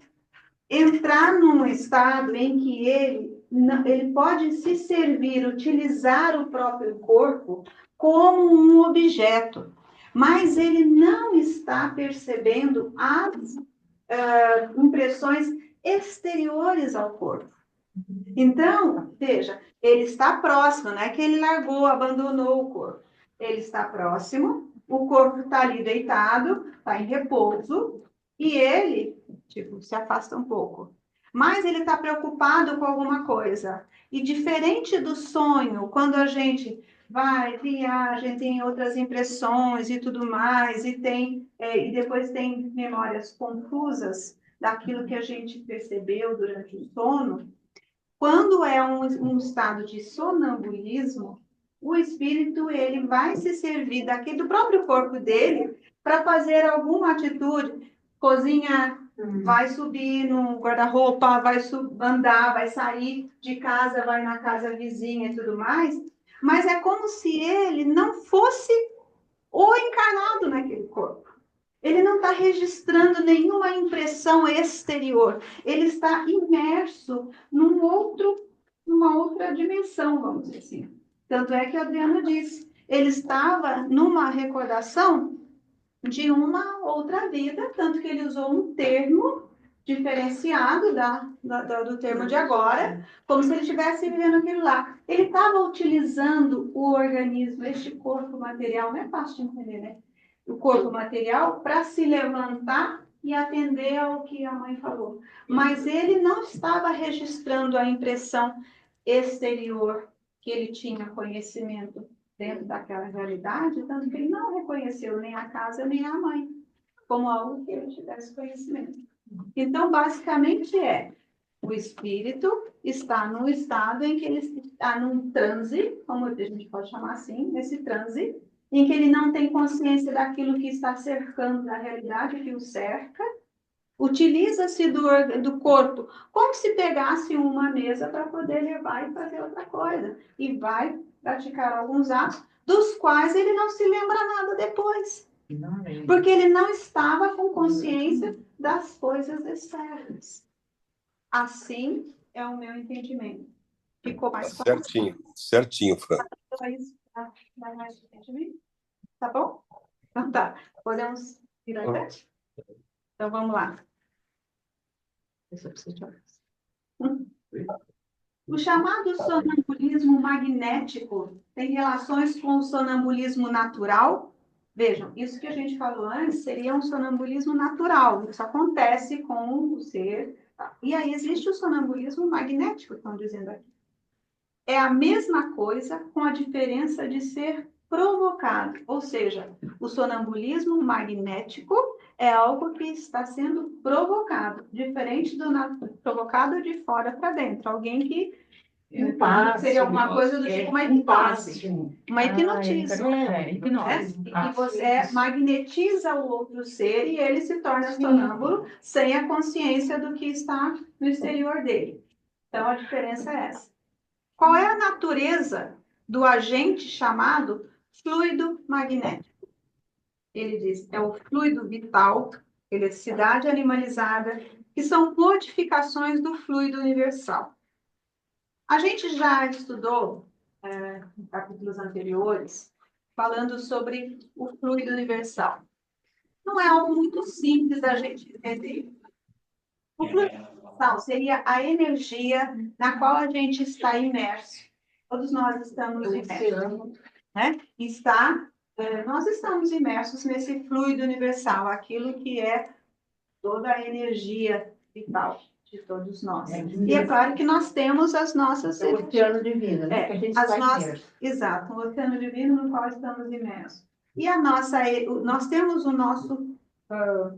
Speaker 1: entrar num estado em que ele pode se servir, utilizar o próprio corpo como um objeto, mas ele não está percebendo as impressões exteriores ao corpo. Então, veja, ele está próximo, não é que ele largou, abandonou o corpo. Ele está próximo, o corpo está ali deitado, está em repouso, e ele, se afasta um pouco. Mas ele está preocupado com alguma coisa. E diferente do sonho, quando a gente vai, viaja, tem outras impressões e tudo mais, e depois tem memórias confusas daquilo que a gente percebeu durante o sono, quando é um estado de sonambulismo, o espírito ele vai se servir do próprio corpo dele para fazer alguma atitude, cozinhar, vai subir no guarda-roupa, vai andar, vai sair de casa, vai na casa vizinha e tudo mais, mas é como se ele não fosse o encarnado naquele corpo. Ele não está registrando nenhuma impressão exterior. Ele está imerso numa outra dimensão, vamos dizer assim. Tanto é que o Adriano disse, ele estava numa recordação de uma outra vida, tanto que ele usou um termo diferenciado do termo de agora, como se ele estivesse vivendo aquilo lá. Ele estava utilizando o organismo, este corpo material, não é fácil de entender, né? O corpo material para se levantar e atender ao que a mãe falou. Mas ele não estava registrando a impressão exterior que ele tinha conhecimento dentro daquela realidade, tanto que ele não reconheceu nem a casa nem a mãe como algo que ele tivesse conhecimento. Então, basicamente o espírito está num estado em que ele está num transe, como a gente pode chamar assim, nesse transe, em que ele não tem consciência daquilo que está cercando da realidade que o cerca, utiliza-se do corpo como se pegasse uma mesa para poder levar e fazer outra coisa, e vai praticar alguns atos, dos quais ele não se lembra nada depois, porque ele não estava com consciência das coisas externas. Assim é o meu entendimento. Ficou mais
Speaker 7: fácil? Certinho, certinho, Fran.
Speaker 1: Mais entendimento? Tá bom? Então tá. Podemos ir adiante? Então vamos lá. O chamado sonambulismo magnético tem relações com o sonambulismo natural? Vejam, isso que a gente falou antes seria um sonambulismo natural. Isso acontece com o ser. E aí existe o sonambulismo magnético, estão dizendo aqui. É a mesma coisa, com a diferença de ser provocado. Ou seja, o sonambulismo magnético é algo que está sendo provocado, diferente do provocado de fora para dentro. Alguém que seria alguma coisa do tipo uma hipnose. Uma hipnotismo. E você magnetiza o outro ser e ele se torna sonâmbulo sem a consciência do que está no exterior dele. Então, a diferença é essa. Qual é a natureza do agente chamado fluido magnético? Ele diz, é o fluido vital, eletricidade animalizada, que são modificações do fluido universal. A gente já estudou, em capítulos anteriores, falando sobre o fluido universal. Não é algo muito simples da gente entender. O fluido universal seria a energia na qual a gente está imerso. Todos nós estamos imersos. Né? Nós estamos imersos nesse fluido universal, aquilo que é toda a energia vital de todos nós. E é claro que nós temos as nossas...
Speaker 4: É o oceano divino, né? Que a gente está imerso.
Speaker 1: Exato, o oceano divino no qual estamos imersos. E nós temos o nosso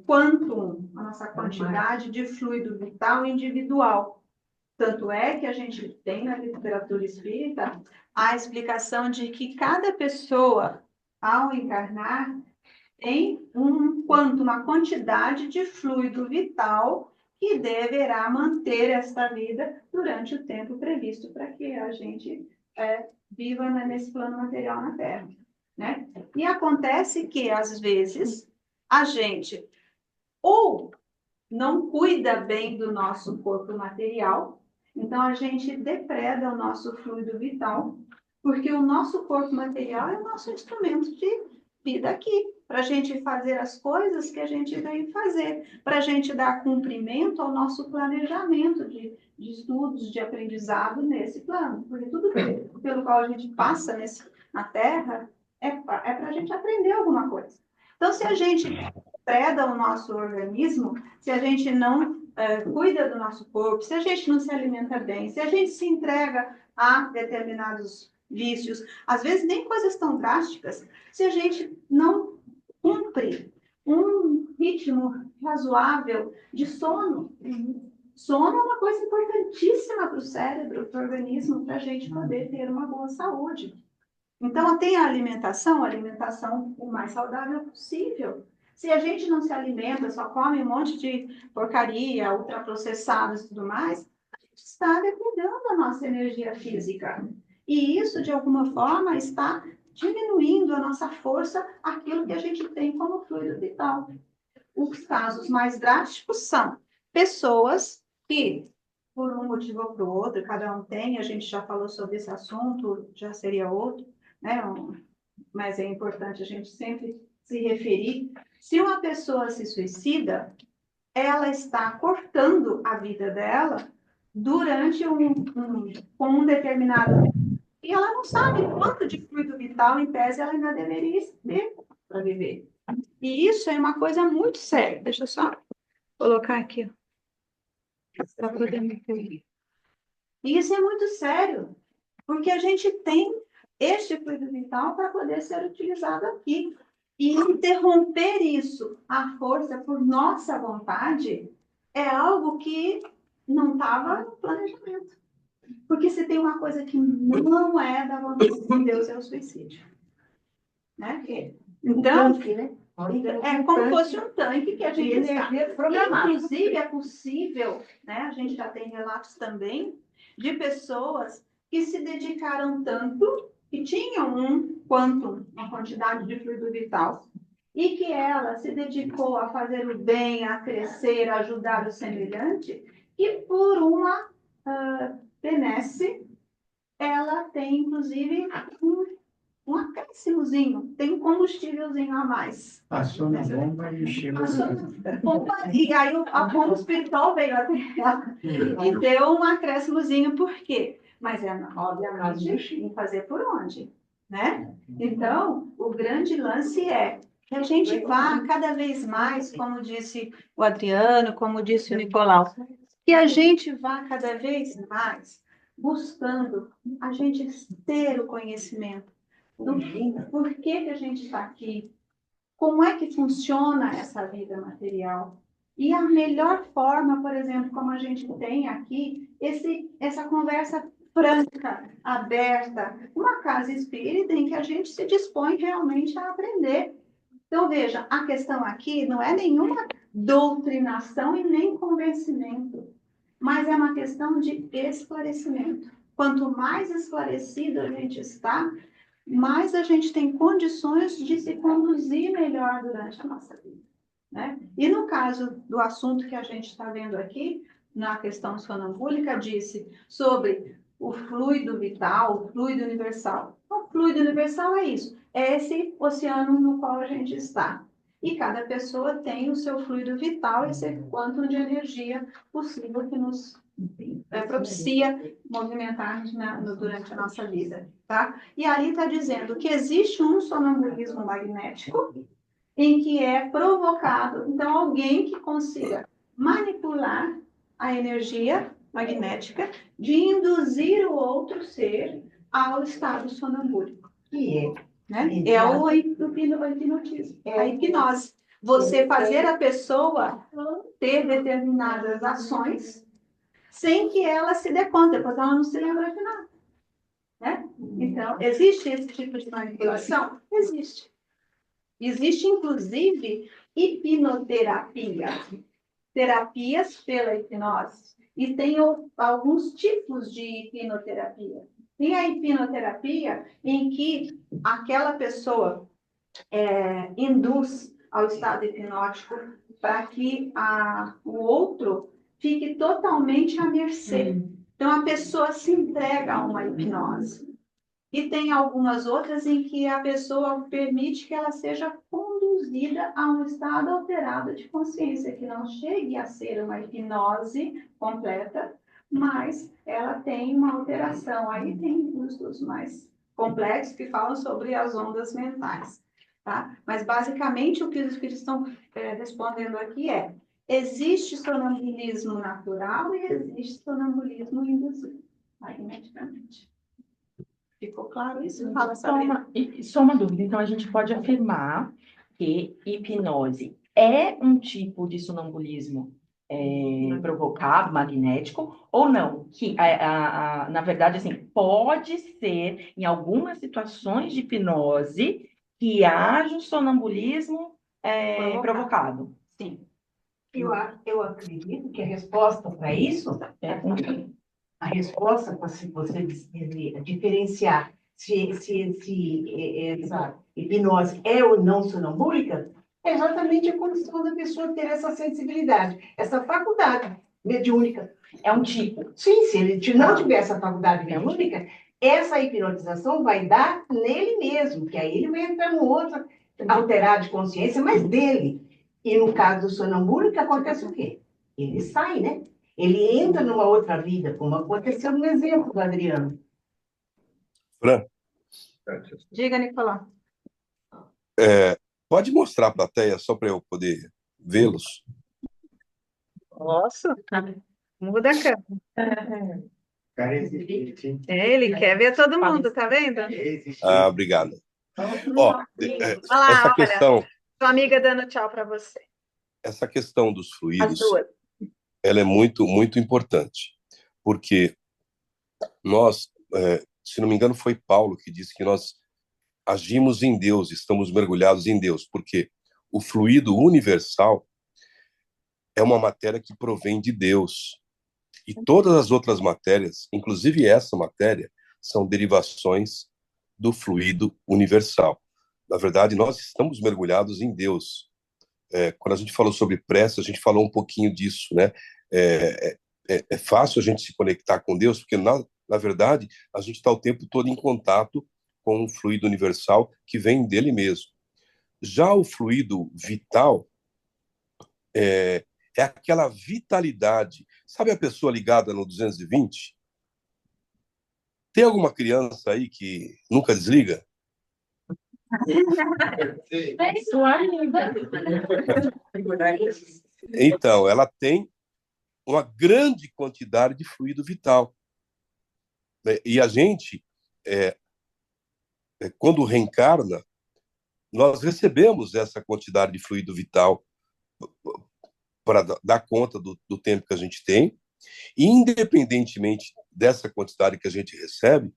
Speaker 1: quantum, a nossa quantidade de fluido vital individual. Tanto é que a gente tem na literatura espírita a explicação de que cada pessoa, ao encarnar, tem uma quantidade de fluido vital que deverá manter esta vida durante o tempo previsto para que a gente viva nesse plano material na Terra, né? E acontece que, às vezes, a gente ou não cuida bem do nosso corpo material, então a gente depreda o nosso fluido vital, porque o nosso corpo material é o nosso instrumento de vida aqui, para a gente fazer as coisas que a gente veio fazer, para a gente dar cumprimento ao nosso planejamento de estudos, de aprendizado nesse plano, porque tudo pelo qual a gente passa na Terra é para a gente aprender alguma coisa. Então, se a gente preda o nosso organismo, se a gente não cuida do nosso corpo, se a gente não se alimenta bem, se a gente se entrega a determinados vícios, às vezes nem coisas tão drásticas, se a gente não cumpre um ritmo razoável de sono. Sono é uma coisa importantíssima para o cérebro, para o organismo, para a gente poder ter uma boa saúde. Então, tem a alimentação o mais saudável possível. Se a gente não se alimenta, só come um monte de porcaria, ultraprocessados e tudo mais, a gente está dependendo da nossa energia física. E isso, de alguma forma, está diminuindo a nossa força, aquilo que a gente tem como fluido vital. Os casos mais drásticos são pessoas que, por um motivo ou por outro, cada um tem, a gente já falou sobre esse assunto, já seria outro, né? Mas é importante a gente sempre se referir. Se uma pessoa se suicida, ela está cortando a vida dela durante com um determinado... E ela não sabe quanto de fluido vital, em tese, ela ainda deveria ter para viver. E isso é uma coisa muito séria. Deixa eu só colocar aqui, para poder me entender. E isso é muito sério, porque a gente tem este fluido vital para poder ser utilizado aqui. E interromper isso, à força, por nossa vontade, é algo que não estava no planejamento. Porque se tem uma coisa que não é da vontade de Deus, é o suicídio. Né? Então, é como se fosse um tanque que a gente está. Inclusive, é possível, né? A gente já tem relatos também de pessoas que se dedicaram tanto, que tinham uma quantidade de fluido vital, e que ela se dedicou a fazer o bem, a crescer, a ajudar o semelhante, e por uma benesse, ela tem, inclusive, um acréscimozinho, tem um combustívelzinho a mais.
Speaker 2: Passou na bomba e chegou.
Speaker 1: E aí a bomba espiritual veio até ela e deu um acréscimozinho, por quê? Mas obviamente, em fazer por onde, né? Então, o grande lance é que a gente vá cada vez mais, como disse o Adriano, como disse o Nicolau, que a gente vá cada vez mais buscando a gente ter o conhecimento do por que a gente está aqui, como é que funciona essa vida material. E a melhor forma, por exemplo, como a gente tem aqui, essa conversa franca, aberta, uma casa espírita em que a gente se dispõe realmente a aprender. Então, veja, a questão aqui não é nenhuma doutrinação e nem convencimento, mas é uma questão de esclarecimento. Quanto mais esclarecido a gente está, mais a gente tem condições de se conduzir melhor durante a nossa vida. Né? E no caso do assunto que a gente está vendo aqui, na questão sonambúlica, disse sobre o fluido vital, o fluido universal. O fluido universal é isso, é esse oceano no qual a gente está. E cada pessoa tem o seu fluido vital, esse quanto de energia possível que nos propicia movimentar durante a nossa vida. Tá? E ali está dizendo que existe um sonambulismo magnético em que é provocado, então, alguém que consiga manipular a energia magnética de induzir o outro ser ao estado sonambúlico.
Speaker 9: Que
Speaker 1: né? É o hipnotismo, a hipnose. Você fazer a pessoa ter determinadas ações sem que ela se dê conta, depois ela não se lembra de nada. Né? Então, existe esse tipo de manipulação? Existe. Existe, inclusive, hipnoterapia. Terapias pela hipnose. E tem alguns tipos de hipnoterapia. Tem a hipnoterapia em que aquela pessoa induz ao estado hipnótico para que o outro fique totalmente à mercê. Então, a pessoa se entrega a uma hipnose. E tem algumas outras em que a pessoa permite que ela seja conduzida a um estado alterado de consciência, que não chegue a ser uma hipnose completa, mas ela tem uma alteração. Aí tem os estudos mais complexos que falam sobre as ondas mentais. Tá? Mas, basicamente, o que os espíritos estão respondendo aqui existe sonambulismo natural e existe sonambulismo induzido, magneticamente. Ficou claro isso? Fala, Sabrina.
Speaker 3: Só uma dúvida. Então, a gente pode afirmar que hipnose é um tipo de sonambulismo provocado, magnético, ou não? Que, na verdade, assim, pode ser, em algumas situações de hipnose, que haja um sonambulismo provocado.
Speaker 1: Sim.
Speaker 4: Eu acredito que a resposta para isso, a resposta para você diferenciar se essa hipnose é ou não sonambúlica, é exatamente a condição da pessoa ter essa sensibilidade, essa faculdade mediúnica.
Speaker 3: É um tipo.
Speaker 4: Sim, se ele não tiver essa faculdade mediúnica, essa hipnotização vai dar nele mesmo, que aí ele vai entrar no outro alterado de consciência, mas dele. E no caso do sonambúlico, acontece o quê? Ele sai, né? Ele entra numa outra vida, como aconteceu no exemplo do Adriano.
Speaker 7: Fran,
Speaker 1: Diga, Nicolau.
Speaker 7: pode mostrar a plateia só para eu poder vê-los?
Speaker 1: Nossa, muda a câmera.
Speaker 9: Cara, existe.
Speaker 1: Ele quer ver todo mundo, tá vendo?
Speaker 9: Existe.
Speaker 7: Obrigado. Ó,
Speaker 1: Olha lá,
Speaker 7: essa
Speaker 1: olha,
Speaker 7: questão,
Speaker 1: sua amiga dando tchau para você.
Speaker 7: essa questão dos
Speaker 1: As
Speaker 7: fluidos,
Speaker 1: duas.
Speaker 7: ela é muito, muito importante, porque nós, se não me engano, foi Paulo que disse que nós agimos em Deus, estamos mergulhados em Deus, porque o fluido universal é uma matéria que provém de Deus. E todas as outras matérias, inclusive essa matéria, são derivações do fluido universal. Na verdade, nós estamos mergulhados em Deus. Quando a gente falou sobre prece, a gente falou um pouquinho disso, né? É fácil a gente se conectar com Deus, porque, na verdade, a gente está o tempo todo em contato com o fluido universal que vem dele mesmo. Já o fluido vital é aquela vitalidade. Sabe a pessoa ligada no 220? Tem alguma criança aí que nunca desliga? Então, ela tem uma grande quantidade de fluido vital, né? E a gente, quando reencarna, nós recebemos essa quantidade de fluido vital para dar conta do tempo que a gente tem. E, independentemente dessa quantidade que a gente recebe,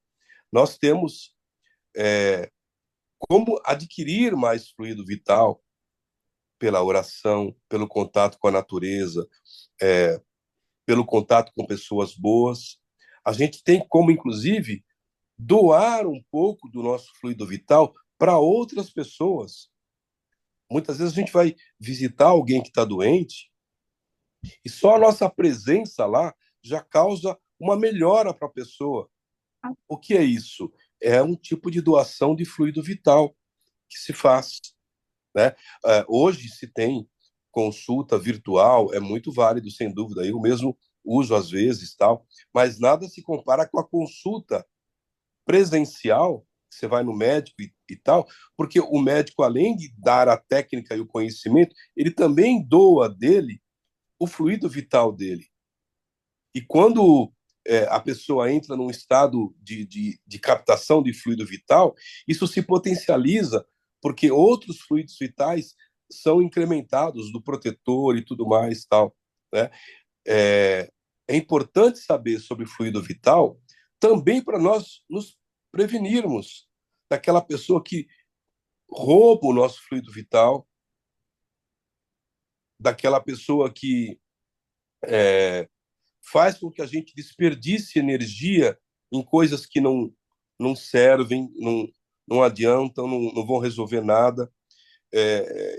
Speaker 7: nós temos como adquirir mais fluido vital pela oração, pelo contato com a natureza, pelo contato com pessoas boas. A gente tem como, inclusive, doar um pouco do nosso fluido vital para outras pessoas. Muitas vezes a gente vai visitar alguém que está doente e só a nossa presença lá já causa uma melhora para a pessoa. O que é isso? É um tipo de doação de fluido vital que se faz, né? Hoje se tem consulta virtual, é muito válido, sem dúvida. Eu mesmo uso às vezes, tal, mas nada se compara com a consulta presencial. Você vai no médico e tal, porque o médico, além de dar a técnica e o conhecimento, ele também doa dele o fluido vital dele. E quando a pessoa entra num estado de captação de fluido vital, isso se potencializa, porque outros fluidos vitais são incrementados do protetor e tudo mais, tal, né? É importante saber sobre fluido vital também para nós nos prevenirmos daquela pessoa que rouba o nosso fluido vital, daquela pessoa que faz com que a gente desperdice energia em coisas que não servem, não adiantam, não vão resolver nada.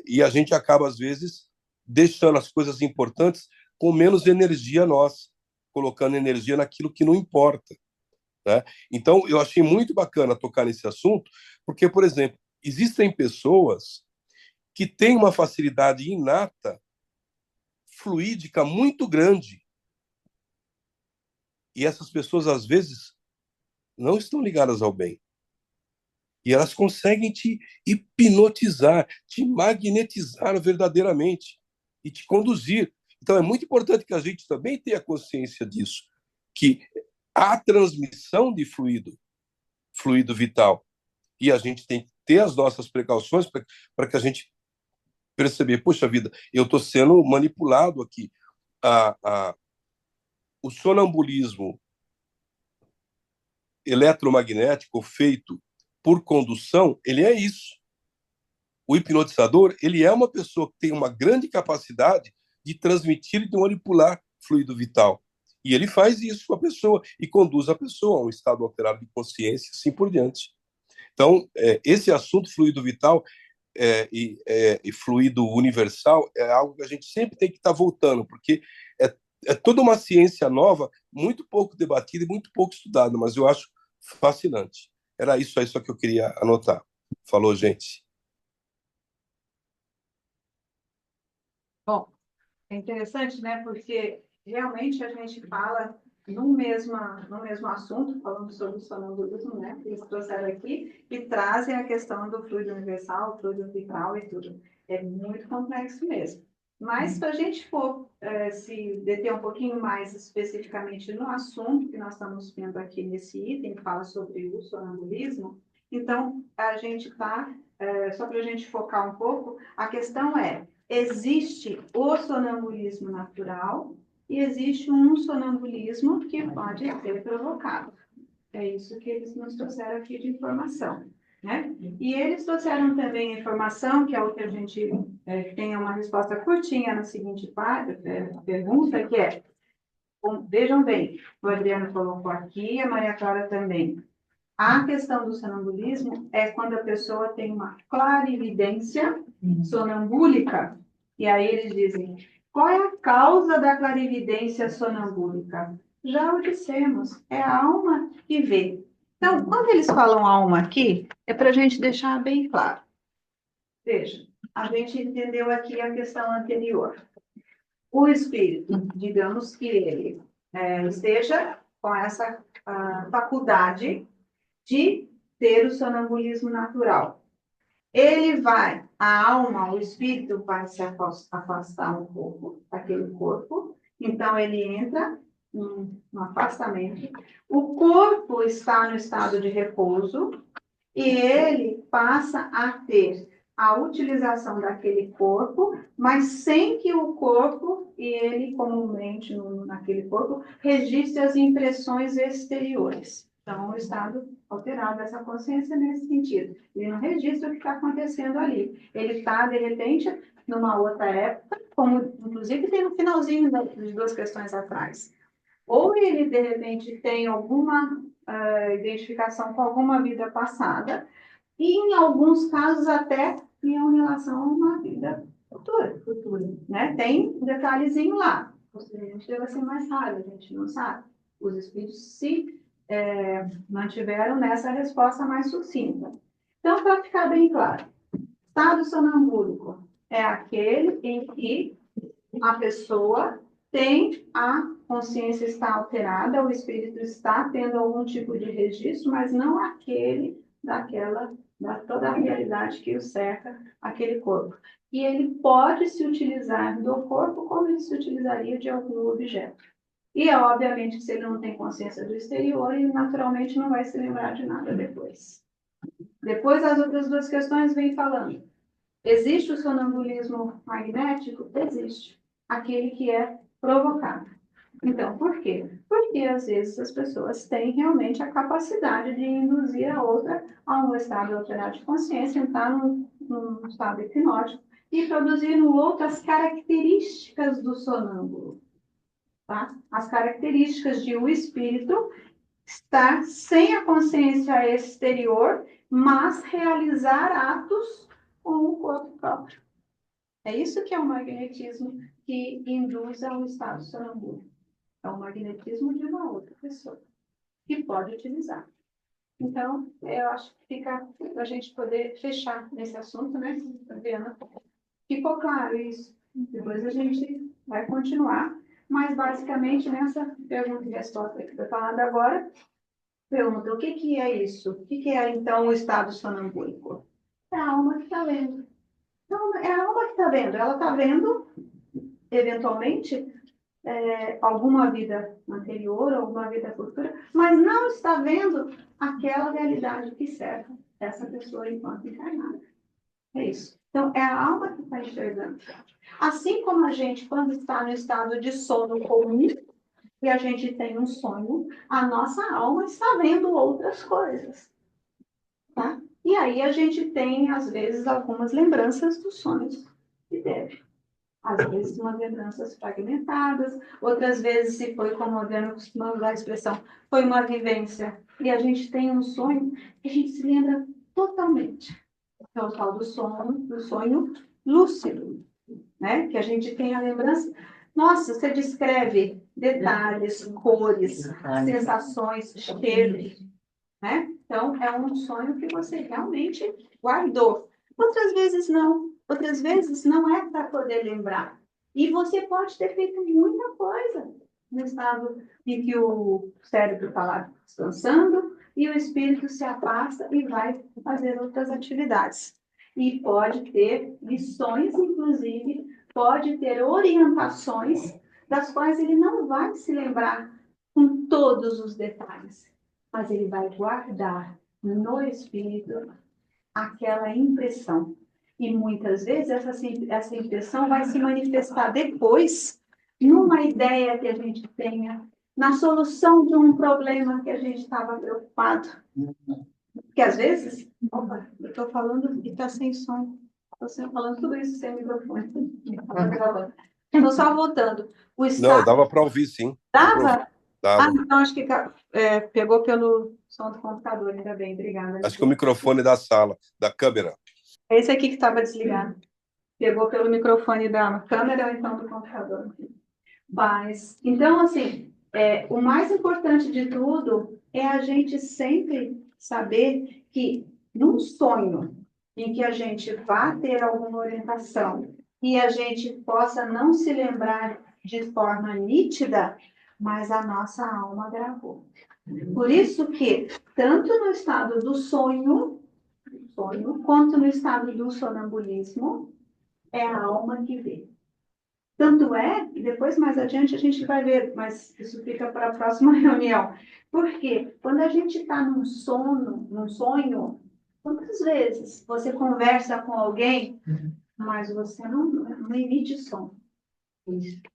Speaker 7: E a gente acaba, às vezes, deixando as coisas importantes com menos energia nossa, colocando energia naquilo que não importa, né? Então, eu achei muito bacana tocar nesse assunto, porque, por exemplo, existem pessoas que têm uma facilidade inata, fluídica muito grande, e essas pessoas, às vezes, não estão ligadas ao bem. E elas conseguem te hipnotizar, te magnetizar verdadeiramente e te conduzir. Então, é muito importante que a gente também tenha consciência disso, que há transmissão de fluido vital, e a gente tem que ter as nossas precauções para que a gente perceber, poxa vida, eu estou sendo manipulado aqui. O sonambulismo eletromagnético feito por condução, ele é isso. O hipnotizador, ele é uma pessoa que tem uma grande capacidade de transmitir e de manipular fluido vital. E ele faz isso com a pessoa e conduz a pessoa a um estado alterado de consciência, assim por diante. Então, esse assunto fluido vital e fluido universal é algo que a gente sempre tem que estar voltando, porque é toda uma ciência nova, muito pouco debatida e muito pouco estudada, mas eu acho fascinante. Era isso aí só que eu queria anotar. Falou, gente.
Speaker 1: Bom, é interessante, né? Porque realmente a gente fala no mesmo assunto, falando sobre o sonambulismo, né? Que eles trouxeram aqui, e trazem a questão do fluido universal, fluido vital e tudo. É muito complexo mesmo. Mas se a gente for se deter um pouquinho mais especificamente no assunto que nós estamos vendo aqui nesse item, que fala sobre o sonambulismo, então a gente está, só para a gente focar um pouco, a questão é: existe o sonambulismo natural e existe um sonambulismo que pode ser provocado. É isso que eles nos trouxeram aqui de informação, né? E eles trouxeram também a informação, que é o que a gente tem uma resposta curtinha na seguinte pergunta, que é, vejam bem, o Adriano colocou aqui, a Maria Clara também. A questão do sonambulismo é quando a pessoa tem uma clarividência sonambúlica. E aí eles dizem, qual é a causa da clarividência sonambúlica? Já o dissemos, é a alma que vê. Então, quando eles falam alma aqui, é para a gente deixar bem claro. Veja, a gente entendeu aqui a questão anterior. O espírito, digamos que ele esteja com essa faculdade de ter o sonambulismo natural. Ele vai, a alma, o espírito vai se afastar um pouco daquele corpo, então ele entra no afastamento. O corpo está no estado de repouso e ele passa a ter a utilização daquele corpo, mas sem que o corpo, e ele comumente naquele corpo, registre as impressões exteriores. Então, o estado alterado dessa consciência nesse sentido. Ele não registra o que está acontecendo ali. Ele está, de repente, numa outra época, como inclusive tem no finalzinho das duas questões atrás. Ou ele, de repente, tem alguma identificação com alguma vida passada, e em alguns casos até em relação a uma vida futura, né? Tem um detalhezinho lá. Posteriormente deve ser mais raro, a gente não sabe. Os espíritos se mantiveram nessa resposta mais sucinta. Então, para ficar bem claro, estado sonambúlico é aquele em que a pessoa tem a consciência está alterada, o espírito está tendo algum tipo de registro, mas não aquele da toda a realidade que o cerca aquele corpo. E ele pode se utilizar do corpo como ele se utilizaria de algum objeto. E, obviamente, se ele não tem consciência do exterior, ele naturalmente não vai se lembrar de nada depois. Depois, as outras duas questões vêm falando. Existe o sonambulismo magnético? Existe. Aquele que é provocado. Então, por quê? Porque, às vezes, as pessoas têm realmente a capacidade de induzir a outra a um estado alterado de consciência, entrar num estado hipnótico e produzir no outro as características do sonâmbulo. Tá? As características de o espírito estar sem a consciência exterior, mas realizar atos com o corpo próprio. É isso que é o magnetismo que induz ao estado sonambúlico. É o magnetismo de uma outra pessoa, que pode utilizar. Então, eu acho que fica para a gente poder fechar nesse assunto, né, Adriana? Ficou claro isso. Depois a gente vai continuar, mas basicamente nessa pergunta e resposta que foi falada agora, pergunta o que é isso? O que é então o estado sonambúlico? É a alma que está vendo. Então, é a alma que está vendo. Ela está vendo, eventualmente, alguma vida anterior, alguma vida futura, mas não está vendo aquela realidade que serve essa pessoa enquanto encarnada. É isso. Então, é a alma que está enxergando. Assim como a gente, quando está no estado de sono comum, e a gente tem um sonho, a nossa alma está vendo outras coisas. Tá? E aí a gente tem, às vezes, algumas lembranças dos sonhos que teve. Às vezes, umas lembranças fragmentadas, outras vezes, se foi, como a Adriana costuma usar a expressão, foi uma vivência. E a gente tem um sonho que a gente se lembra totalmente. É o tal do sonho lúcido, né? Que a gente tem a lembrança. Nossa, você descreve detalhes, cores, sensações, cheiros, né? Então, é um sonho que você realmente guardou. Outras vezes não. Outras vezes não é para poder lembrar. E você pode ter feito muita coisa no estado em que o cérebro está lá descansando e o espírito se afasta e vai fazer outras atividades. E pode ter lições, inclusive, pode ter orientações das quais ele não vai se lembrar com todos os detalhes, mas ele vai guardar no espírito aquela impressão. E muitas vezes essa impressão vai se manifestar depois numa ideia que a gente tenha, na solução de um problema que a gente estava preocupado. Porque às vezes, opa, eu estou falando e está sem som. Estou falando tudo isso sem microfone. Estou só voltando.
Speaker 7: Não, dava para ouvir, sim.
Speaker 1: Dava?
Speaker 7: Dava.
Speaker 1: Então acho que pegou pelo som do computador, ainda bem, obrigada.
Speaker 7: Acho que o microfone da sala, da câmera.
Speaker 1: É esse aqui que estava desligado. Pegou pelo microfone da câmera ou então do computador. Mas, então, assim, o mais importante de tudo é a gente sempre saber que num sonho em que a gente vá ter alguma orientação e a gente possa não se lembrar de forma nítida, mas a nossa alma gravou. Por isso que, tanto no estado do sonho, quanto no estado do sonambulismo, é a alma que vê. Tanto é, e depois mais adiante a gente vai ver, mas isso fica para a próxima reunião. Porque quando a gente está num sonho, quantas vezes você conversa com alguém, mas você não emite som.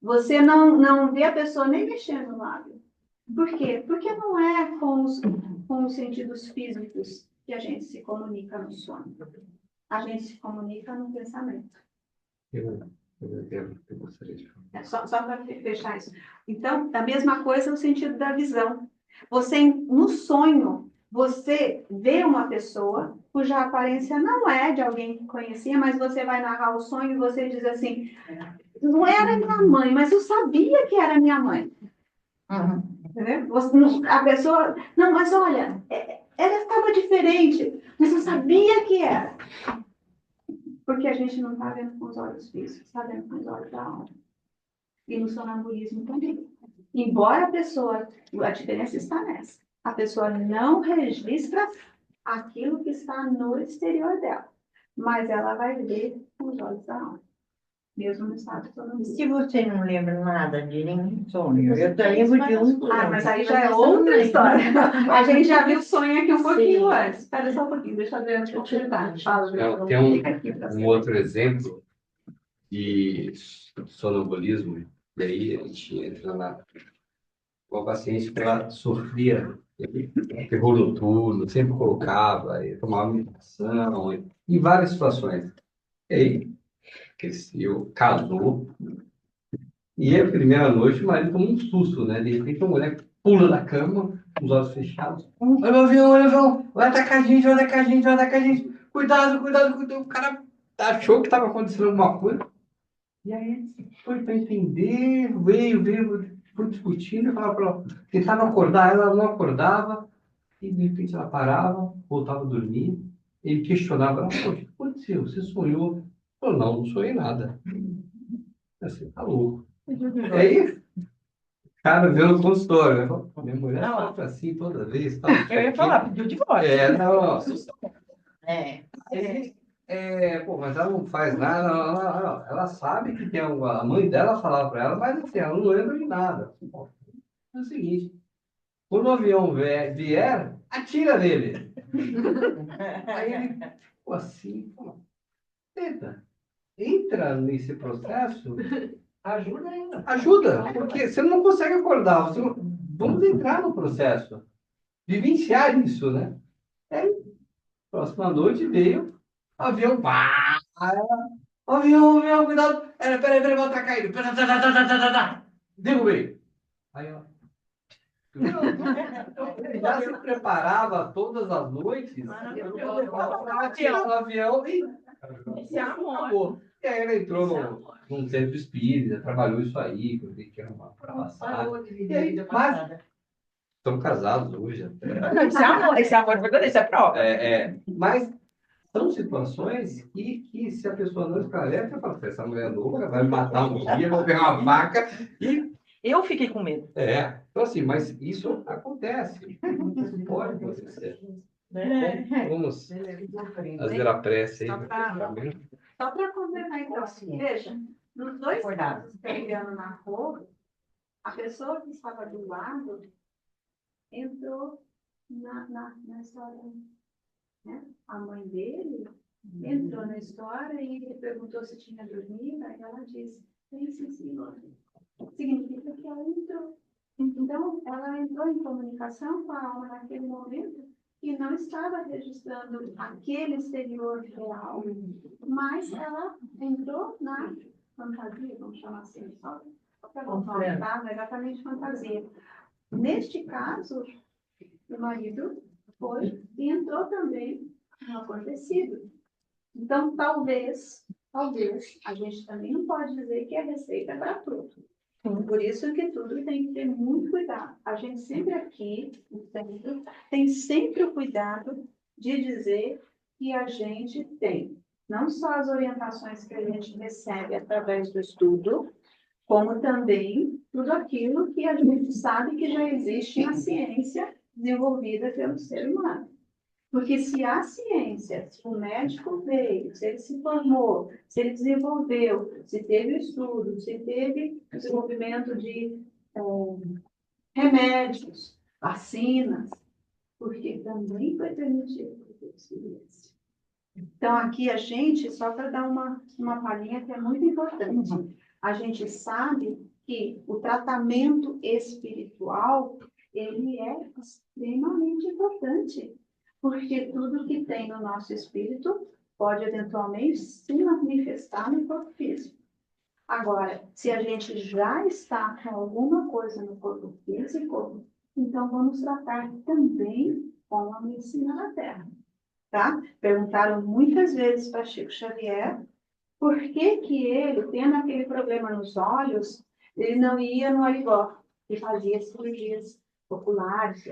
Speaker 1: Você não vê a pessoa nem mexendo no lábio. Por quê? Porque não é com os sentidos físicos que a gente se comunica no sonho. A gente se comunica no pensamento.
Speaker 8: Eu gostaria de falar.
Speaker 1: Só para fechar isso. Então, a mesma coisa no sentido da visão. Você, no sonho, você vê uma pessoa cuja aparência não é de alguém que conhecia, mas você vai narrar o sonho e você diz assim, não era minha mãe, mas eu sabia que era minha mãe. Entendeu? A pessoa, não, mas olha, ela estava diferente, mas eu sabia que era. Porque a gente não está vendo com os olhos físicos, está vendo com os olhos da alma. E no sonambulismo também. Embora a pessoa, a diferença está nessa, a pessoa não registra aquilo que está no exterior dela, mas ela vai ver com os olhos da alma. Mesmo no estado de sonambulismo.
Speaker 9: Se você não lembra nada de nenhum sonho, eu te lembro de um.
Speaker 1: Mas aí já é outra história. A gente já viu o sonho aqui um pouquinho antes. Espera só um pouquinho, deixa eu ver completar.
Speaker 8: Tem um outro exemplo de sonambulismo, e aí a gente entra com a paciente que ela sofria terror noturno, sempre colocava, tomava medicação, em várias situações. E aí, cresceu, casou, e a primeira noite o marido tomou um susto, né? De repente a mulher pula da cama, os olhos fechados. Olha o avião, vai atacar a gente, vai atacar a gente, vai atacar a gente. Cuidado, cuidado, cuidado. O cara achou que estava acontecendo alguma coisa. E aí foi para entender, veio, foi discutindo, eu falava para ela, tentava acordar, ela não acordava, e de repente ela parava, voltava a dormir. Ele questionava ela, poxa, o que aconteceu? Você sonhou? Eu falei, não sonhei nada. Assim, tá louco. E aí, cara, veio no consultório, né? Falou, minha mulher
Speaker 3: Não,
Speaker 8: sofre assim toda vez, tal.
Speaker 3: Eu ia falar, pediu divórcio.
Speaker 8: Não.
Speaker 9: É.
Speaker 8: Pô, mas ela não faz nada, ela sabe que tem a mãe dela falava para ela, mas assim, ela não lembra de nada. Pô, é o seguinte, quando o avião vier, atira nele. Aí ele ficou assim, pô, tenta, entra nesse processo,
Speaker 9: Ajuda ainda.
Speaker 8: ajuda, porque você não consegue acordar, vamos entrar no processo, vivenciar isso, né? Aí, próxima noite veio, avião, pá, avião, cuidado, peraí, vou atacar ele, derrubei. Aí, ó. Ele já se preparava todas as noites para tirar o avião e
Speaker 3: Esse é amor.
Speaker 8: acabou. E aí ele entrou num centro espírita, trabalhou isso aí, porque tinha uma passada.
Speaker 9: Parou de
Speaker 8: E
Speaker 9: viver a
Speaker 8: aí,
Speaker 9: vida
Speaker 8: mas
Speaker 9: passada.
Speaker 8: estão casados hoje até.
Speaker 3: Esse é amor verdadeiro, isso é prova.
Speaker 8: Mas são situações que se a pessoa não esclarece, ela fala, essa mulher é louca, vai me matar um dia, vai pegar uma faca e
Speaker 3: Eu fiquei com medo.
Speaker 8: então assim, mas isso acontece. Isso pode acontecer. Vamos fazer a prece aí.
Speaker 1: Só para completar, então, veja, nos dois casos, pegando na cor, a pessoa que estava do lado entrou na história, né? A mãe dele entrou na história e ele perguntou se tinha dormido, aí ela disse, sim, senhor. Significa que ela entrou. Então, ela entrou em comunicação com a alma naquele momento e não estava registrando aquele exterior real, mas ela entrou na fantasia, vamos chamar assim, só para voltar, tá? Não é exatamente fantasia. Neste caso, o marido foi e entrou também no acontecido. Então, talvez, a gente também não pode dizer que é receita para tudo. Por isso que tudo tem que ter muito cuidado. A gente sempre aqui, no centro, tem sempre o cuidado de dizer que a gente tem não só as orientações que a gente recebe através do estudo, como também tudo aquilo que a gente sabe que já existe na ciência desenvolvida pelo ser humano. Porque se a ciência, se o médico veio, se ele se formou, se ele desenvolveu, se teve estudo, se teve desenvolvimento de remédios, vacinas, porque também foi permitido por experiência. Então, aqui a gente, só para dar uma palhinha que é muito importante, a gente sabe que o tratamento espiritual, ele é extremamente importante. Porque tudo que tem no nosso espírito pode eventualmente se manifestar no corpo físico. Agora, se a gente já está com alguma coisa no corpo físico, então vamos tratar também com a medicina da Terra. Tá? Perguntaram muitas vezes para Chico Xavier por que ele, tendo aquele problema nos olhos, ele não ia no Arigó e fazia cirurgias populares.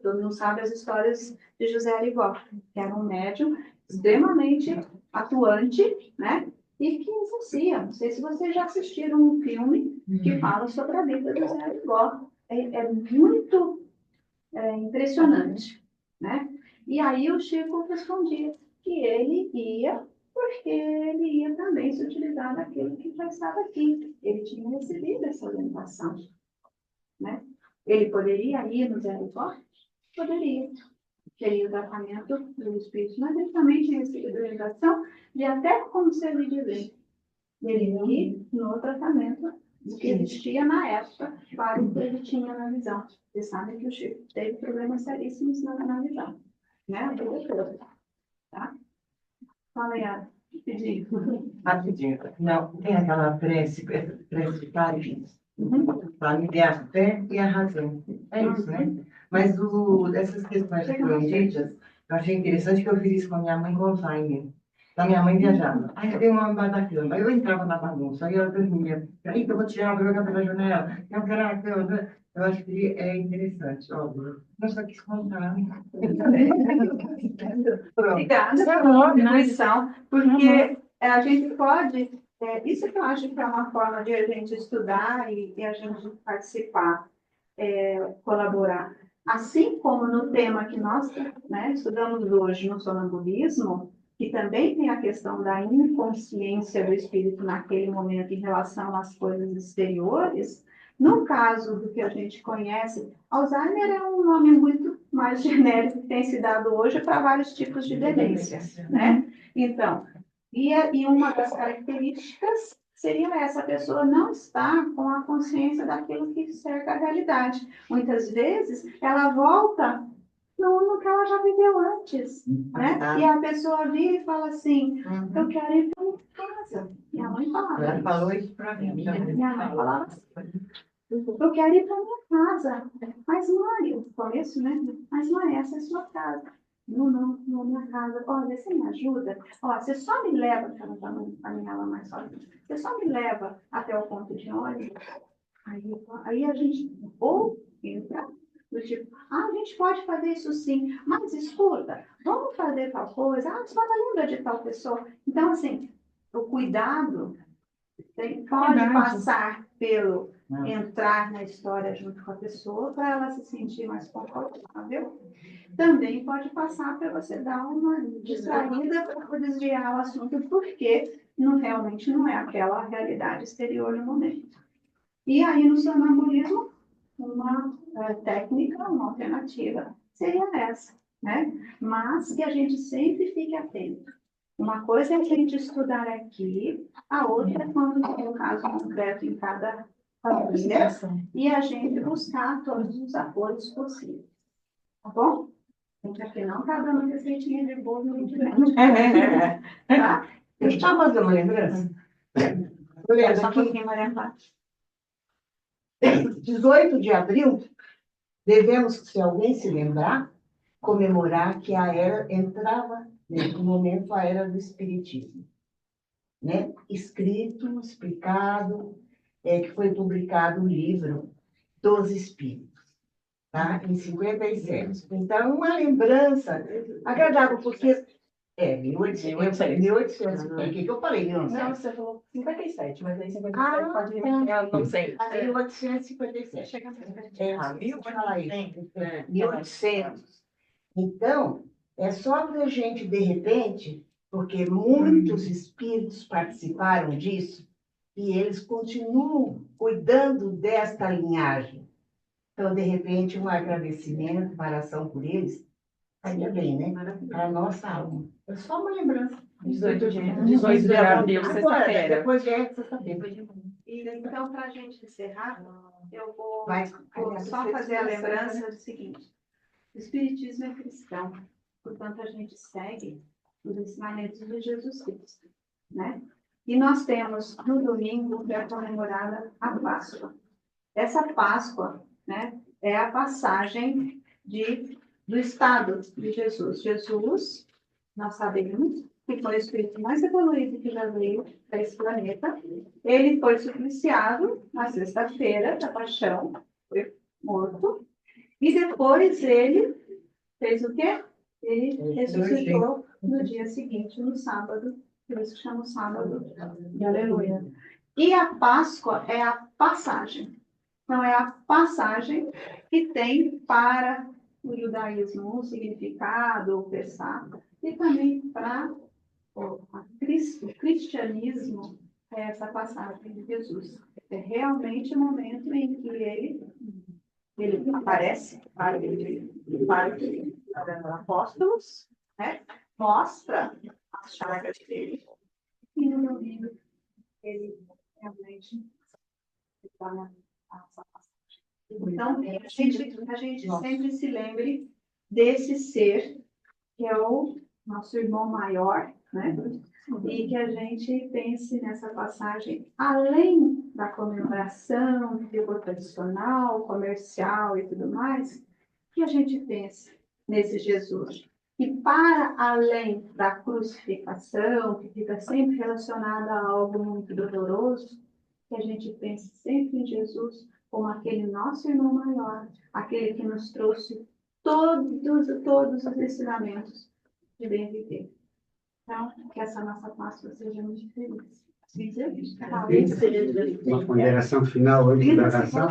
Speaker 1: Todo mundo sabe as histórias de José Arigó, que era um médium extremamente atuante, né? E que exercia. Não sei se vocês já assistiram um filme que fala sobre a vida de José Arigó. É muito impressionante, né? E aí o Chico respondia que ele ia porque ele ia também se utilizar daquilo que já estava aqui. Ele tinha recebido essa orientação, né? Ele poderia ir no Zé Forte? Poderia. Queria o tratamento do espírito, mas ele também tinha recebido a orientação de até como servir de bem. Ele ir no tratamento que existia na época para o que ele tinha na visão. Vocês sabem que o Chico teve problemas seríssimos na visão, né? A vida toda, tá? Fala aí, rapidinho.
Speaker 9: Rapidinho. Não, tem aquela prece de Paris, Tá? Me dê a fé e a razão. É isso, né? Mas dessas questões que foram ditas, eu achei interessante que eu fiz isso com a minha mãe com Alzheimer. A minha mãe viajava. Aí eu dei uma da cama. Aí eu entrava na bagunça. Aí ela dormia. Aí eu vou tirar uma droga pela janela. Eu quero a cama. Eu acho que é interessante, óbvio. Eu só quis contar.
Speaker 1: Obrigada pela contribuição, porque a gente pode, isso que eu acho que é uma forma de a gente estudar e a gente participar, colaborar. Assim como no tema que nós, né, estudamos hoje no sonambulismo, que também tem a questão da inconsciência do espírito naquele momento em relação às coisas exteriores, no caso do que a gente conhece, Alzheimer é um nome muito mais genérico que tem se dado hoje para vários tipos de demência, né? Então, e uma das características seria essa: a pessoa não está com a consciência daquilo que cerca a realidade. Muitas vezes, ela volta no que ela já viveu antes, né? E a pessoa vira e fala assim, eu quero ir para minha casa. Minha mãe falava
Speaker 9: Ela
Speaker 1: isso.
Speaker 9: falou isso para mim.
Speaker 1: Minha mãe falava assim, eu quero ir para minha casa. Mas, mãe, no começo, né? Mas, mãe, essa é a sua casa. Não, não, não, minha casa. Olha, você me ajuda? Ó, você só me leva, porque ela estava a minha mais sozinha. Você só me leva até o ponto de ônibus. Aí a gente ou entra do tipo, a gente pode fazer isso sim, mas escuta, vamos fazer tal coisa. A senhora lembra de tal pessoa? Então, assim, o cuidado pode passar pelo entrar na história junto com a pessoa para ela se sentir mais confortável. Também pode passar para você dar uma distraída para desviar o assunto, porque realmente não é aquela realidade exterior no momento. E aí, no sonambulismo, uma técnica, uma alternativa seria essa, né? Mas que a gente sempre fique atento. Uma coisa é a gente estudar aqui, a outra é quando tem um caso concreto em cada família e a gente buscar todos os apoios possíveis. Tá bom? A gente aqui não está dando receitinha de bolo no internet. Tá?
Speaker 4: Deixa eu só fazer uma lembrança.
Speaker 1: É só um pouquinho, Maria Clara.
Speaker 4: 18 de abril, devemos, se alguém se lembrar, comemorar que a era entrava, nesse momento, a era do Espiritismo. Né? Escrito, explicado, que foi publicado o livro dos Espíritos, tá? Em 57. Então, uma lembrança agradável, porque 1800. O que eu falei?
Speaker 3: Não, você falou 57, mas aí 57
Speaker 4: Ah,
Speaker 3: pode vir. Eu não sei.
Speaker 4: 1857.
Speaker 3: Chega a 57.
Speaker 4: Deixa eu falar isso. 1800. Então, é só para a gente, de repente, porque muitos espíritos participaram disso, e eles continuam cuidando desta linhagem. Então, de repente, um agradecimento, uma oração por eles, ainda bem, né? Para a nossa alma. É só uma lembrança.
Speaker 3: 18 de abril, sexta-feira.
Speaker 4: Depois é sexta-feira.
Speaker 1: Então, para a gente encerrar, eu vou
Speaker 4: Vai.
Speaker 1: só fazer a lembrança do seguinte: o Espiritismo é cristão, portanto, a gente segue os ensinamentos de Jesus Cristo, né? E nós temos, no domingo, que é comemorada a Páscoa. Essa Páscoa, né, é a passagem do estado de Jesus. Jesus, nós sabemos que foi o espírito mais evoluído que já veio para esse planeta. Ele foi supliciado na sexta-feira da paixão, foi morto, e depois ele fez o quê? Ele ressuscitou no dia seguinte, no sábado, por isso que chama o sábado de Aleluia. E a Páscoa é a passagem. Então, é a passagem que tem para o judaísmo um significado, o Pessá, e também para o cristianismo, é essa passagem de Jesus. É realmente o momento em que ele aparece para os apóstolos, né? Mostra as chagas dele, e no domingo ele realmente está na passagem. Então, a gente sempre se lembre desse ser que é o nosso irmão maior, né? E que a gente pense nessa passagem, além da comemoração, figura tradicional, comercial e tudo mais, que a gente pense nesse Jesus. E para além da crucificação, que fica sempre relacionada a algo muito doloroso, que a gente pense sempre em Jesus como aquele nosso irmão maior, aquele que nos trouxe todos os ensinamentos de bem viver. Então, que essa nossa Páscoa seja muito feliz.
Speaker 10: Uma ponderação final hoje da oração.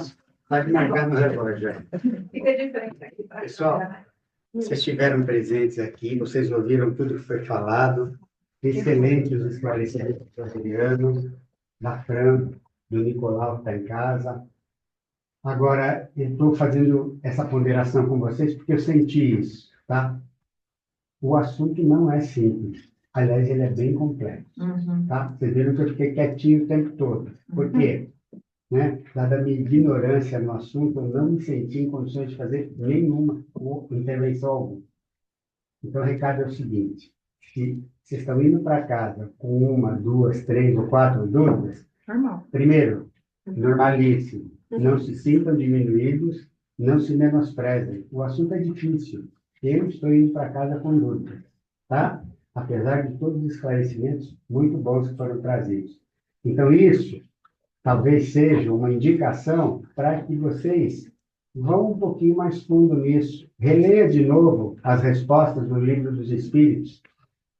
Speaker 10: Pode marcar no relógio.
Speaker 1: Fica de frente aqui.
Speaker 10: Pessoal, vocês estiveram presentes aqui, vocês ouviram tudo que foi falado, excelentes os esclarecimentos do Adriano, da Fran, do Nicolau, que está em casa. Agora, eu estou fazendo essa ponderação com vocês porque eu senti isso, tá? O assunto não é simples. Aliás, ele é bem complexo, tá? Vocês viram que eu fiquei quietinho o tempo todo. Por quê? Né? Dada a minha ignorância no assunto, eu não me senti em condições de fazer nenhuma intervenção alguma. Então, o recado é o seguinte: se vocês estão indo para casa com 1, 2, 3 ou 4 dúvidas,
Speaker 3: Normal.
Speaker 10: primeiro, normalize, não se sintam diminuídos, não se menosprezem. O assunto é difícil. Eu estou indo para casa com dúvidas, tá? Apesar de todos os esclarecimentos muito bons que foram trazidos. Então, isso talvez seja uma indicação para que vocês vão um pouquinho mais fundo nisso. Releia de novo as respostas do Livro dos Espíritos.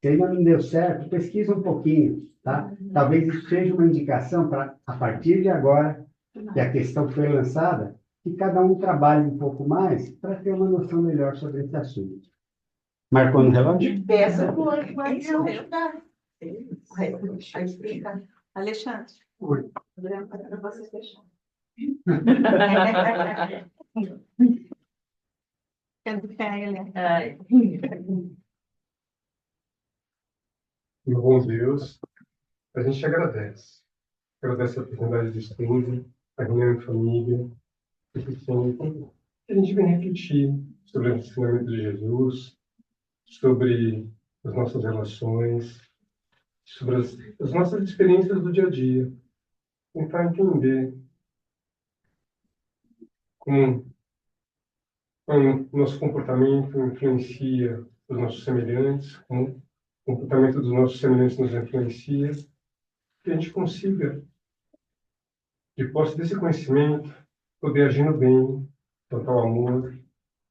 Speaker 10: Se ainda não deu certo, pesquisa um pouquinho, tá? Talvez isso seja uma indicação para, a partir de agora, que a questão foi lançada, que cada um trabalhe um pouco mais para ter uma noção melhor sobre esse assunto. Marcou no relógio?
Speaker 4: Peça por
Speaker 1: Alexandre.
Speaker 10: Oi.
Speaker 1: Para você fechar. Quero ficar, Helena.
Speaker 11: Meu bom Deus, a gente agradece. Agradece a oportunidade de estudo, a reunião em família, a gente vem refletir sobre o ensinamento de Jesus, sobre as nossas relações, sobre as nossas experiências do dia a dia. Tentar entender como o nosso comportamento influencia os nossos semelhantes, como o comportamento dos nossos semelhantes nos influencia, que a gente consiga, de posse desse conhecimento, poder agir no bem, plantar o amor,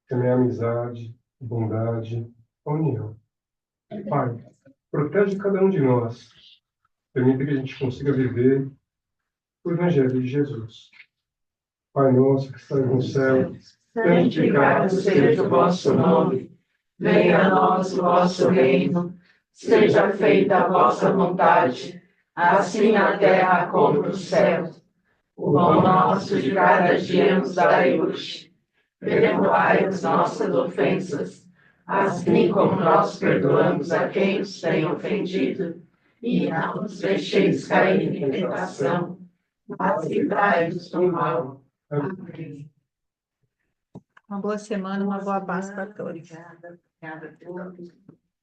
Speaker 11: semear a amizade, a bondade, a união. Pai, protege cada um de nós, permita que a gente consiga viver o Evangelho de Jesus. Pai nosso que estás no céu,
Speaker 2: santificado seja o vosso nome. Venha a nós o vosso reino. Seja feita a vossa vontade, assim na terra como no céu. O pão nosso de cada dia nos dai hoje. Perdoai as nossas ofensas, assim como nós perdoamos a quem nos tem ofendido. E não nos deixeis cair em tentação, mas livrai-nos do mal. Amém.
Speaker 1: Uma boa semana, uma boa Páscoa a todos.
Speaker 4: Obrigada a todos.